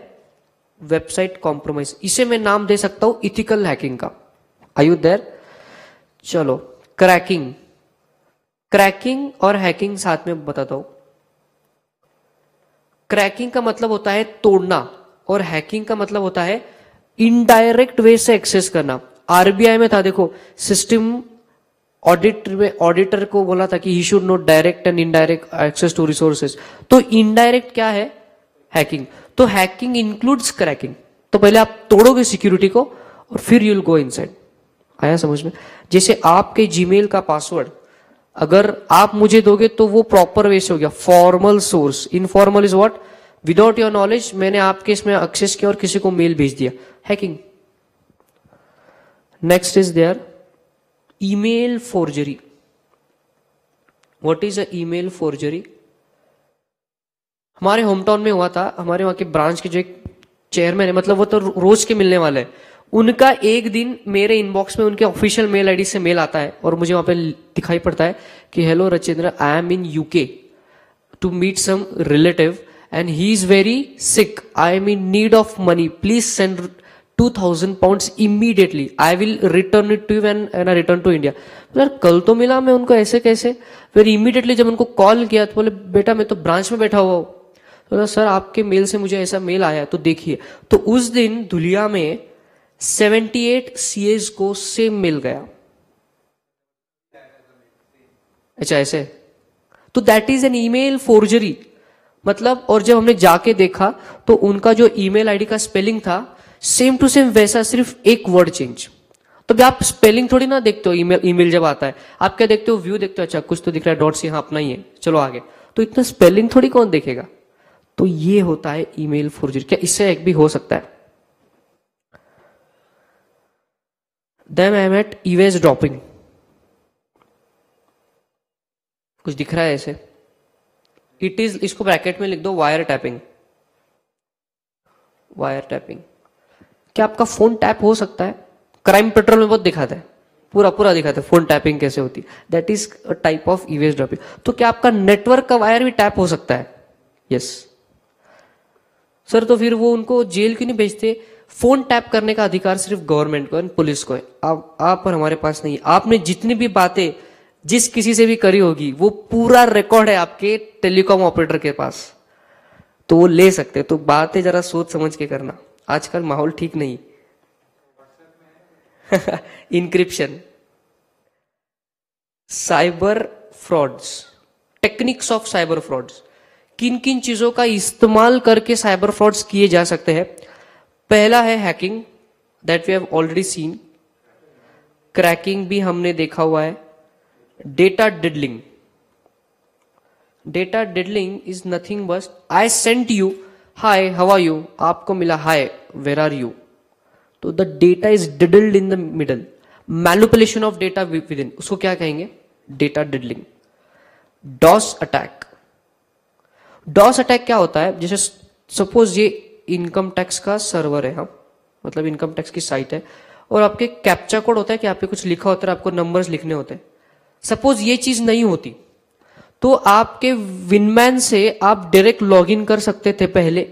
Website compromise. इसे मैं नाम दे सकता हूं इथिकल हैकिंग का। Are you there? चलो क्रैकिंग। क्रैकिंग और हैकिंग साथ में बताता हूं। क्रैकिंग का मतलब होता है तोड़ना, और हैकिंग का मतलब होता है इनडायरेक्ट वे से एक्सेस करना। आरबीआई में था देखो, सिस्टम ऑडिट में ऑडिटर को बोला था कि he should not direct and indirect access to resources. तो इनडायरेक्ट क्या है? हैकिंग। तो हैकिंग इंक्लूड्स क्रैकिंग। तो पहले आप तोड़ोगे सिक्योरिटी को और फिर यू विल गो इनसाइड। आया समझ में? जैसे आपके जीमेल का पासवर्ड अगर आप मुझे दोगे तो वो प्रॉपर वे से हो गया, formal source. Informal is what? Without your knowledge मैंने आपके इसमें एक्सेस किया और किसी को मेल भेज दिया, hacking. Next is there email forgery. What is a email forgery? हमारे होम टाउन में हुआ था, हमारे वहां के ब्रांच के जो एक चेयरमैन है, मतलब वो तो रोज के मिलने वाले हैं, उनका एक दिन मेरे इनबॉक्स में उनके ऑफिशियल मेल आईडी से मेल आता है और मुझे वहां पे दिखाई पड़ता है कि hello Rachindra, I am in UK to meet some relative and he is very sick, I am in need of money, please send 2000 pounds immediately, I will return it to you when I return to India. यार कल तो मिला मैं उनको, ऐसे कैसे? फिर immediately जब उनको कॉल किया तो बोले बेटा मैं तो ब्रांच में बैठा हुआ हूं। तो सर आपके मेल से मुझे ऐसा मेल आया तो देखिए। तो उस दिन धुलिया में 78 सीएस को सेम मेल गया। अच्छा ऐसे? तो that is an email forgery मतलब। और जब हमने जाके देखा तो उनका जो ईमेल आईडी का स्पेलिंग था सेम टू सेम वैसा, सिर्फ एक वर्ड चेंज। तो आप स्पेलिंग थोड़ी ना देखते हो, ईमेल जब आता है आप क्या देखते हो? व्यू देखते हो, अच्छा कुछ तो दिख रहा है, डॉट्स यहाँ अपना ही है, चलो आगे। तो इतना स्पेलिंग थोड़ी कौन देखेगा? तो ये होता है ईमेल फोर्जरी। क्या इससे एक भी हो सकता है? Then I am at eavesdropping. कुछ दिख रहा है ऐसे? इट इज, इसको ब्रैकेट में लिख दो, वायर टैपिंग। Wire tapping. क्या आपका फोन टैप हो सकता है? क्राइम पेट्रोल में बहुत दिखाता है, पूरा पूरा दिखाता है फोन टैपिंग कैसे होती है। That is a type of eavesdropping. तो क्या आपका नेटवर्क का वायर भी टैप हो सकता है? Yes sir. तो फिर वो उनको जेल क्यों नहीं भेजते? फोन टैप करने का अधिकार सिर्फ गवर्नमेंट को, पुलिस को है। आप और हमारे पास नहीं है। आपने जितनी भी बातें जिस किसी से भी करी होगी वो पूरा रिकॉर्ड है आपके टेलीकॉम ऑपरेटर के पास, तो वो ले सकते। तो बातें जरा सोच समझ के करना, आजकल माहौल ठीक नहीं। Encryption, cyber frauds, techniques of cyber frauds, किन किन चीजों का इस्तेमाल करके साइबर फ्रॉड्स किए जा सकते हैं। पहला है hacking, that we have already seen. Cracking भी हमने देखा हुआ है। Data diddling, data diddling is nothing but I sent you hi how are you, आपको मिला हाय वेर आर यू, तो the data is diddled in the middle. Manipulation of data within, उसको क्या कहेंगे, data diddling. DoS attack, DoS attack क्या होता है, जैसे सपोज ये इनकम टैक्स का सर्वर है, हाँ मतलब इनकम टैक्स की साइट है, और आपके कैप्चा कोड होता है कि आप पे कुछ लिखा होता है, आपको नंबर्स लिखने होते हैं। सपोज ये चीज नहीं होती तो आपके विनमैन से आप डायरेक्ट लॉग इन कर सकते थे पहले।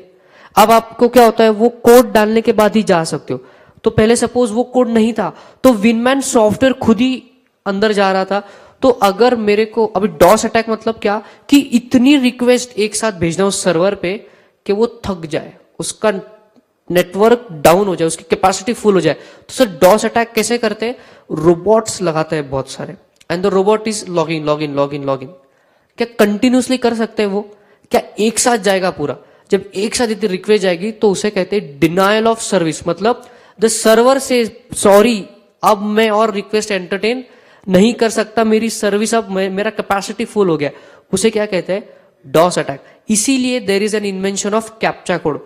अब आपको क्या होता है, वो कोड डालने के बाद ही जा सकते हो। तो पहले सपोज वो कोड नहीं था तो विनमैन सॉफ्टवेयर खुद ही अंदर जा रहा था। तो अगर मेरे को अभी डॉस अटैक मतलब क्या, कि इतनी रिक्वेस्ट एक साथ भेजना उस सर्वर पे कि वो थक जाए, उसका नेटवर्क डाउन हो जाए, उसकी कैपेसिटी फुल हो जाए। तो सर डॉस अटैक कैसे करते हैं, रोबोट्स लगाते हैं बहुत सारे, and the robot is login login login login. क्या कंटिन्यूसली कर सकते हैं वो, क्या एक साथ जाएगा पूरा? जब एक साथ इतनी रिक्वेस्ट जाएगी तो उसे कहते हैं डिनायल ऑफ सर्विस, मतलब द सर्वर से सॉरी अब मैं और रिक्वेस्ट एंटरटेन नहीं कर सकता, मेरी सर्विस अब मेरा कैपेसिटी फुल हो गया, उसे क्या कहते हैं, डॉस अटैक। इसीलिए there is an invention of captcha code.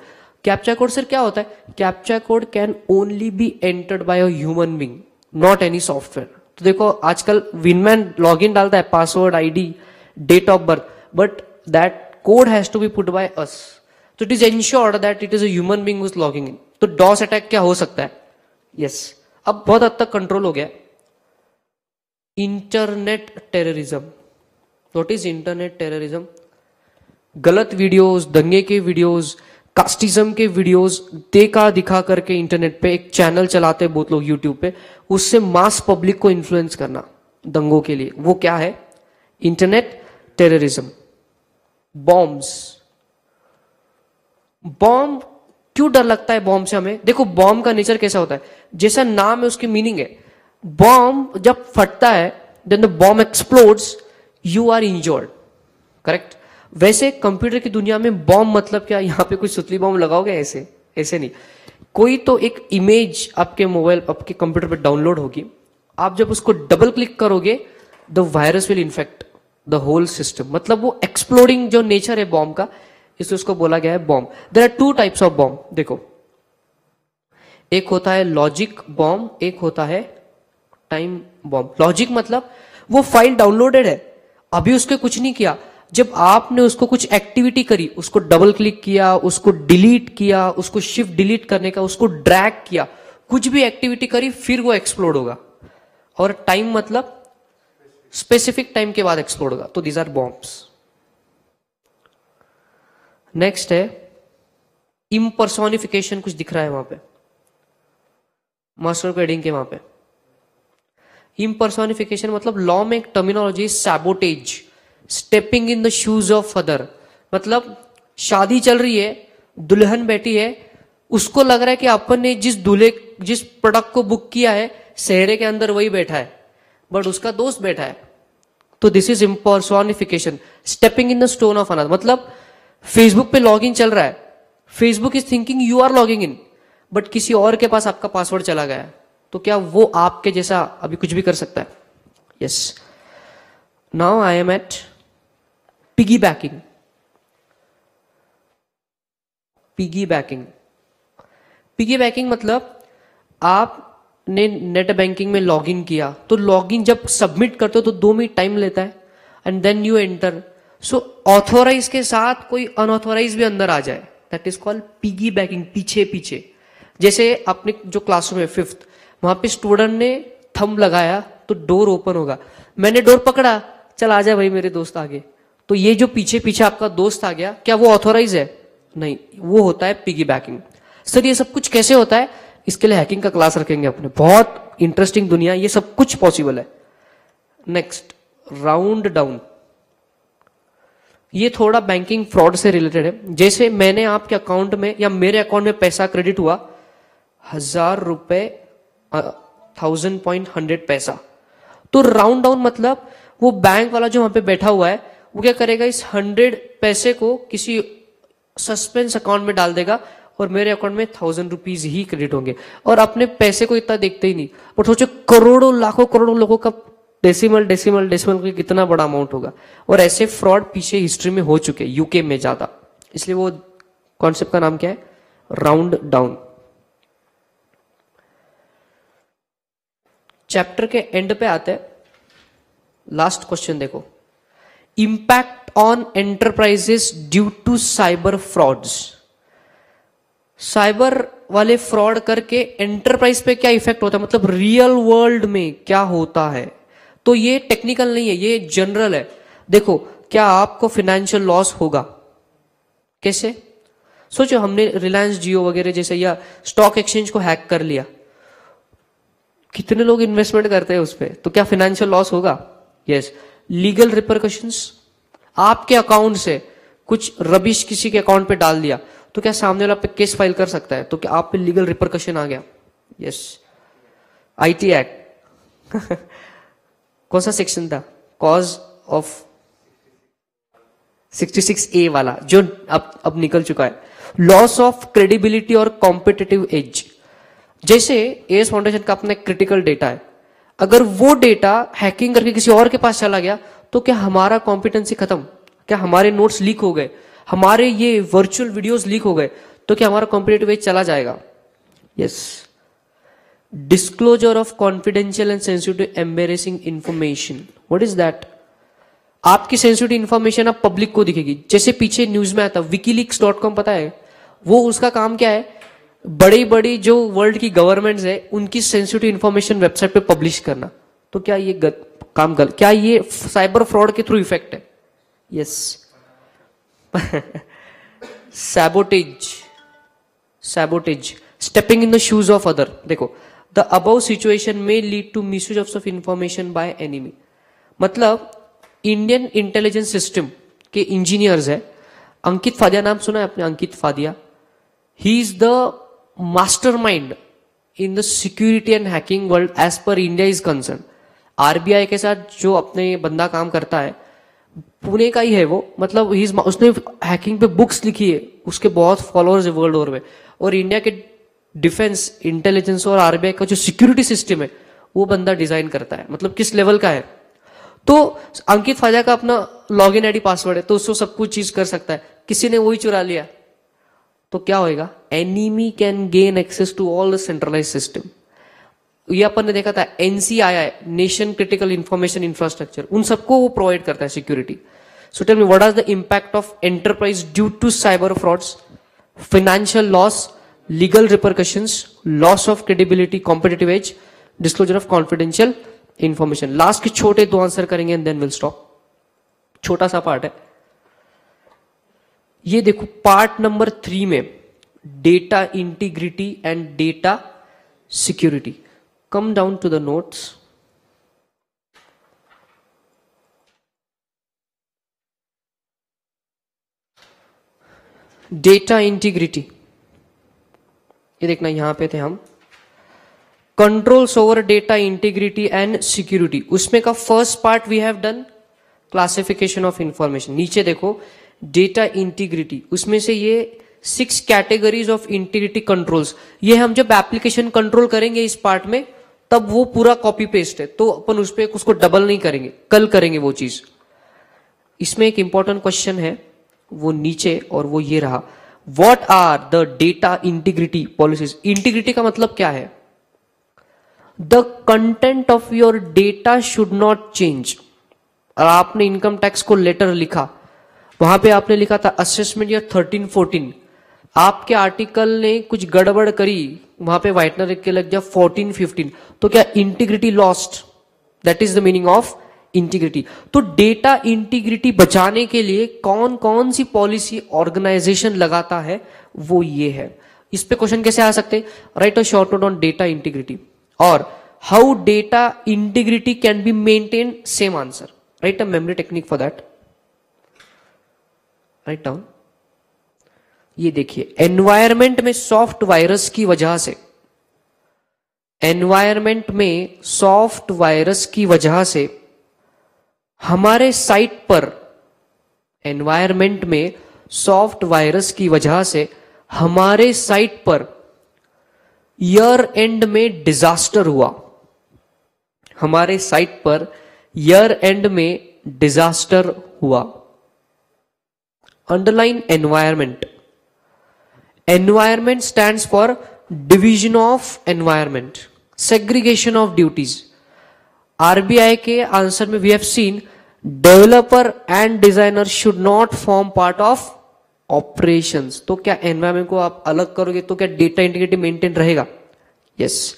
Captcha code sir क्या होता है, captcha code can only be entered by a human being, not any software. तो देखो आजकल विनमैन लॉगिन डालता है, password, ID, date of birth, but that code has to be put by us, तो it is ensured that it is a human being who is logging in. तो DOS attack क्या हो सकता है, यस अब बहुत हद तक कंट्रोल हो गया। Internet terrorism, what is internet terrorism, गलत वीडियोस, दंगे के वीडियोस, कास्टिज्म के वीडियोस देखा दिखा करके इंटरनेट पे एक चैनल चलाते हैं बहुत लोग यूट्यूब पे, उससे मास पब्लिक को इन्फ्लुएंस करना दंगों के लिए, वो क्या है, इंटरनेट टेररिज्म। बॉम्ब्स, बॉम्ब क्यों डर लगता है बॉम्ब से हमें, देखो बॉम्ब का नेचर कैसा होता है, जैसा नाम है उसकी मीनिंग है, बॉम्ब जब फटता है then the bomb explodes, you are injured, correct. वैसे कंप्यूटर की दुनिया में बॉम्ब मतलब क्या, यहां पे कुछ सुतली बॉम्ब लगाओगे, ऐसे ऐसे नहीं, कोई तो एक इमेज आपके मोबाइल आपके कंप्यूटर पे डाउनलोड होगी, आप जब उसको डबल क्लिक करोगे the virus will infect the whole system, मतलब वो एक्सप्लोडिंग जो नेचर है बॉम्ब का, इसलिए उसको बोला गया है bomb. There are two types of bomb, देखो एक होता है लॉजिक बॉम्ब, एक होता है टाइम बॉम्ब। लॉजिक मतलब वो फाइल डाउनलोडेड है, अभी उसके कुछ नहीं किया, जब आपने उसको कुछ एक्टिविटी करी, उसको डबल क्लिक किया, उसको डिलीट किया, उसको शिफ्ट डिलीट करने का, उसको ड्रैग किया, कुछ भी एक्टिविटी करी, फिर वो एक्सप्लोड होगा। और टाइम मतलब स्पेसिफिक टाइम के बाद एक्सप्लोड होगा। तो दीज आर बॉम्ब्स। नेक्स्ट है इम्पर्सोनिफिकेशन, कुछ दिख रहा है वहां पे मास्टर कोडिंग के वहां पे। इम्पर्सोनिफिकेशन मतलब लॉ में एक terminology sabotage, stepping in the shoes of other, मतलब शादी चल रही है, दुल्हन बैठी है, उसको लग रहा है कि अपन ने जिस प्रोडक्ट को बुक किया है शहरे के अंदर वही बैठा है, बट उसका दोस्त बैठा है। तो this is impersonification, stepping in the stone of another. मतलब फेसबुक पे लॉगिन चल रहा है, Facebook is thinking you are logging in, but किसी और के पास आपका पासवर्ड चला गया है, तो क्या वो आपके जैसा अभी कुछ भी कर सकता है? Yes. Now I am at piggy backing. Piggy backing, piggy backing मतलब आपने नेट बैंकिंग में लॉगिन किया, तो लॉगिन जब सबमिट करते हो तो 2 मिनट टाइम लेता है, and then you enter. So authorise के साथ कोई अनऑथोराइज भी अंदर आ जाए, that is called piggy backing, पीछे पीछे। जैसे अपने जो क्लासरूम है 5th, वहां पे स्टूडेंट ने थंब लगाया तो डोर ओपन होगा, मैंने डोर पकड़ा, चल आ जाए भाई मेरे दोस्त आगे, तो ये जो पीछे पीछे आपका दोस्त आ गया, क्या वो ऑथोराइज है? नहीं, वो होता है पिगी बैकिंग। सर ये सब कुछ कैसे होता है? इसके लिए हैकिंग का क्लास रखेंगे अपने, बहुत इंटरेस्टिंग दुनिया, ये सब कुछ पॉसिबल है। Next, round down. ये थोड़ा बैंकिंग फ्रॉड से रिलेटेड है। जैसे मैंने आपके अकाउंट में या मेरे अकाउंट में पैसा क्रेडिट हुआ 1000 रुपए 1000.100 पैसा, तो राउंड डाउन मतलब वो बैंक वाला जो वहां पे बैठा हुआ है वो क्या करेगा, इस 100 पैसे को किसी सस्पेंस अकाउंट में डाल देगा और मेरे अकाउंट में 1000 रुपीज ही क्रेडिट होंगे, और अपने पैसे को इतना देखते ही नहीं। और सोचो करोड़ों लाखों करोड़ों लोगों का डेसिमल डेसिमल डेसिमल का कितना बड़ा अमाउंट होगा। और ऐसे फ्रॉड पीछे हिस्ट्री में हो चुके, यूके में ज्यादा, इसलिए वो कॉन्सेप्ट का नाम क्या है, राउंड डाउन। चैप्टर के एंड पे आते हैं, लास्ट क्वेश्चन देखो, impact on enterprises due to cyber frauds. Cyber वाले फ्रॉड करके एंटरप्राइज पे क्या इफेक्ट होता है, मतलब रियल वर्ल्ड में क्या होता है। तो ये टेक्निकल नहीं है, ये जनरल है। देखो, क्या आपको फाइनेंशियल लॉस होगा? कैसे? सोचो हमने रिलायंस जियो वगैरह जैसे या स्टॉक एक्सचेंज को हैक कर लिया, कितने लोग इन्वेस्टमेंट करते हैं उस पर, तो क्या फाइनेंशियल लॉस होगा? यस। लीगल रिपरकशंस, आपके अकाउंट से कुछ रबिश किसी के अकाउंट पे डाल दिया तो क्या सामने वाला पे केस फाइल कर सकता है, तो क्या आप पे लीगल रिपरकशन आ गया? यस। आईटी एक्ट कौन सा सेक्शन था, कॉज ऑफ 66A वाला जो अब निकल चुका है, लॉस ऑफ क्रेडिबिलिटी और कॉम्पिटिटिव एज। जैसे एएस फाउंडेशन का अपना क्रिटिकल डेटा है, अगर वो डेटा हैकिंग करके किसी और के पास चला गया तो क्या हमारा कॉम्पिटेंसी खत्म? क्या हमारे नोट्स लीक हो गए, हमारे ये वर्चुअल वीडियोस लीक हो गए, तो क्या हमारा कॉम्पिटिटिव एज चला जाएगा? Yes. Disclosure of confidential and sensitive embarrassing information, what is that? आपकी सेंसिटिव इंफॉर्मेशन आप पब्लिक को दिखेगी। जैसे पीछे न्यूज में आता wikileaks.com, पता है वो उसका काम क्या है, बड़ी बड़ी जो वर्ल्ड की गवर्नमेंट्स है उनकी सेंसिटिव इंफॉर्मेशन वेबसाइट पे पब्लिश करना। तो क्या ये काम गलत, क्या ये साइबर फ्रॉड के थ्रू इफेक्ट है? Yes. Sabotage, stepping in the shoes of other. देखो, द अबव सिचुएशन में lead to misuse of information by enemy. मतलब इंडियन इंटेलिजेंस सिस्टम के इंजीनियर्स है, अंकित फादिया नाम सुना है आपने? Ankit Fadia, he is the mastermind in the security and hacking world as पर इंडिया इज कंसर्न। आरबीआई के साथ जो अपने बंदा काम करता है, पुणे का ही है वो, मतलब उसने हैकिंग पे बुक्स लिखी है, उसके बहुत फॉलोअर्स है वर्ल्ड ओवर में। और इंडिया के डिफेंस इंटेलिजेंस और आरबीआई का जो सिक्योरिटी सिस्टम है वो बंदा डिजाइन करता है, मतलब किस लेवल का है। तो अंकित फादिया का अपना लॉगिन आईडी पासवर्ड है, तो उसको सब कुछ चीज कर सकता है। किसी ने वही चुरा लिया तो क्या होएगा? Enemy can gain access to all the centralise system. ये अपन ने देखा था, NCI, nation critical information infrastructure, उन सबको वो प्रोवाइड करता है security. So tell me, what are the impact of enterprise due to cyber frauds? Financial loss, legal repercussions, loss of credibility, competitive edge, disclosure of confidential information. Last के छोटे 2 answer करेंगे and then will stop. छोटा सा part है ये, देखो part number 3 में data integrity and data security. Come down to the notes. Data integrity, ये देखना यहां पे थे हम, controls over data integrity and security. उसमें का first part we have done, classification of information. नीचे देखो डेटा इंटीग्रिटी, उसमें से ये 6 कैटेगरीज ऑफ इंटीग्रिटी कंट्रोल्स। ये हम जब एप्लीकेशन कंट्रोल करेंगे इस पार्ट में, तब वो पूरा कॉपी पेस्ट है, तो अपन उस पर उसको डबल नहीं करेंगे, कल करेंगे वो चीज। इसमें एक इंपॉर्टेंट क्वेश्चन है वो नीचे, और वो ये रहा, what are the data integrity policies? Integrity का मतलब क्या है? The content of your data should not change. और आपने इनकम टैक्स को लेटर लिखा, वहां पे आपने लिखा था असेसमेंट ईयर 13-14, आपके आर्टिकल ने कुछ गड़बड़ करी, वहां पे व्हाइटनर लिख के लग गया 14-15, तो क्या integrity lost? That is the meaning of integrity. तो डेटा इंटीग्रिटी बचाने के लिए कौन कौन सी पॉलिसी ऑर्गेनाइजेशन लगाता है, वो ये है। इस पे क्वेश्चन कैसे आ सकते? Write a short note on data integrity और how data integrity can be maintain, same answer. Write a memory technique for that. Write down. ये देखिए, एनवायरमेंट में सॉफ्ट वायरस की वजह से, एनवायरमेंट में सॉफ्ट वायरस की वजह से हमारे साइट पर, एनवायरमेंट में सॉफ्ट वायरस की वजह से हमारे साइट पर ईयर एंड में डिजास्टर हुआ. हमारे साइट पर ईयर एंड में डिजास्टर हुआ. Underline environment. Environment stands for division of environment, segregation of duties. RBI के आंसर में we have seen developer and designer should not form part of operations. तो क्या एनवायरमेंट को आप अलग करोगे तो क्या डेटा इंटीग्रिटी मेंटेन रहेगा? Yes.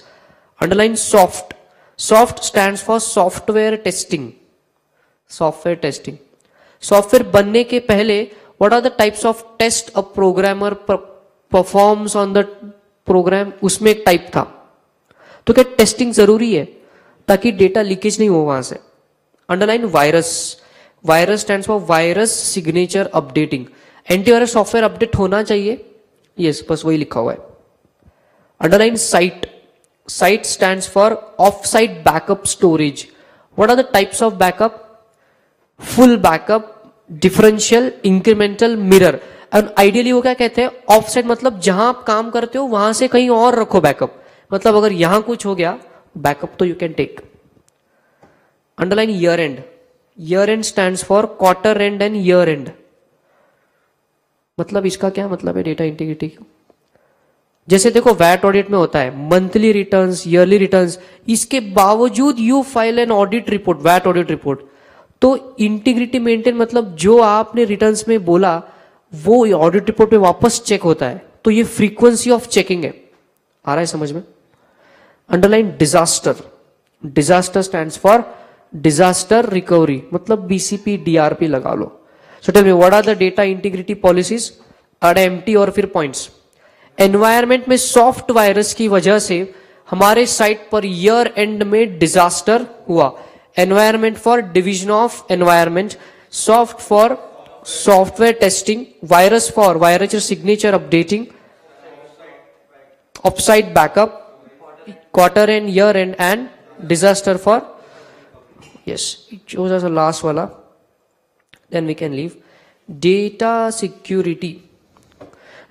Underline soft. Soft stands for software testing. Software testing. Software बनने के पहले what are the types of test a programmer performs on the program, उसमें एक टाइप था. तो क्या टेस्टिंग जरूरी है ताकि डेटा लीकेज नहीं हो वहां से? Underline virus. Virus stands for virus signature updating. Antivirus software update होना चाहिए. यस, बस वही लिखा हुआ है. Underline site. Site stands for off site backup storage. What are the types of backup? Full backup, differential, incremental, mirror. और ideally वो क्या कहते हैं? ऑफ साइट मतलब जहां आप काम करते हो वहां से कहीं और रखो बैकअप. मतलब अगर यहां कुछ हो गया, बैकअप तो you can take. Underline year end. Year end stands for quarter end end year end. मतलब इसका क्या मतलब है डेटा इंटीग्रिटी? जैसे देखो वैट ऑडिट में होता है मंथली रिटर्न्स, ईयरली रिटर्न्स, इसके बावजूद you file an audit report, VAT audit report. तो इंटीग्रिटी मेंटेन मतलब जो आपने रिटर्न्स में बोला वो ऑडिट रिपोर्ट में वापस चेक होता है. तो ये फ्रीक्वेंसी ऑफ चेकिंग है. आ रहा है समझ में? Underline disaster. Disaster stands for disaster recovery. मतलब बीसीपी, डीआरपी लगा लो. So tell me what are the data integrity policies? Empty और फिर पॉइंट्स. एनवायरमेंट में सॉफ्ट वायरस की वजह से हमारे साइट पर ईयर एंड में डिजास्टर हुआ. Environment for division of environment, soft for software testing, virus for virus signature updating, offsite backup, quarter end year end and disaster for. Yes, choose as the last वाला, then we can leave. Data security.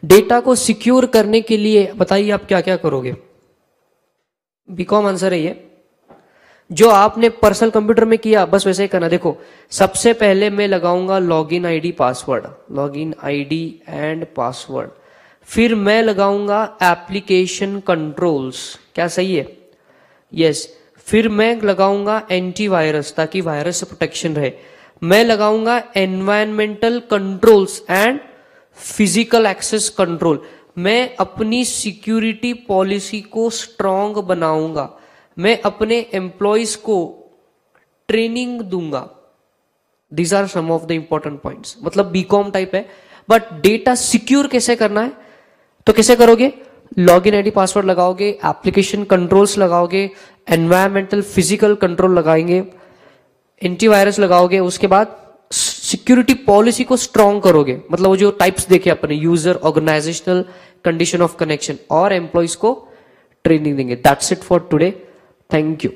Data को secure करने के लिए बताइए आप क्या क्या करोगे? बीकॉम आंसर है ये. जो आपने पर्सनल कंप्यूटर में किया बस वैसे ही करना. देखो, सबसे पहले मैं लगाऊंगा login ID password, login ID and password. फिर मैं लगाऊंगा एप्लीकेशन कंट्रोल्स. क्या सही है? यस. फिर मैं लगाऊंगा एंटीवायरस ताकि वायरस से प्रोटेक्शन रहे. मैं लगाऊंगा environmental controls and physical access control. मैं अपनी सिक्योरिटी पॉलिसी को स्ट्रांग बनाऊंगा. मैं अपने एम्प्लॉयज को ट्रेनिंग दूंगा. These are some of the important points. मतलब बीकॉम टाइप है. बट डेटा सिक्योर कैसे करना है? तो कैसे करोगे? लॉगिन आईडी पासवर्ड लगाओगे, एप्लीकेशन कंट्रोल्स लगाओगे, एनवायरमेंटल फिजिकल कंट्रोल लगाएंगे, एंटीवायरस लगाओगे. उसके बाद सिक्योरिटी पॉलिसी को स्ट्रांग करोगे. मतलब वो जो टाइप्स देखे अपने, user, organisational, condition of connection, और एम्प्लॉयज को ट्रेनिंग देंगे. That's it for today. Thank you.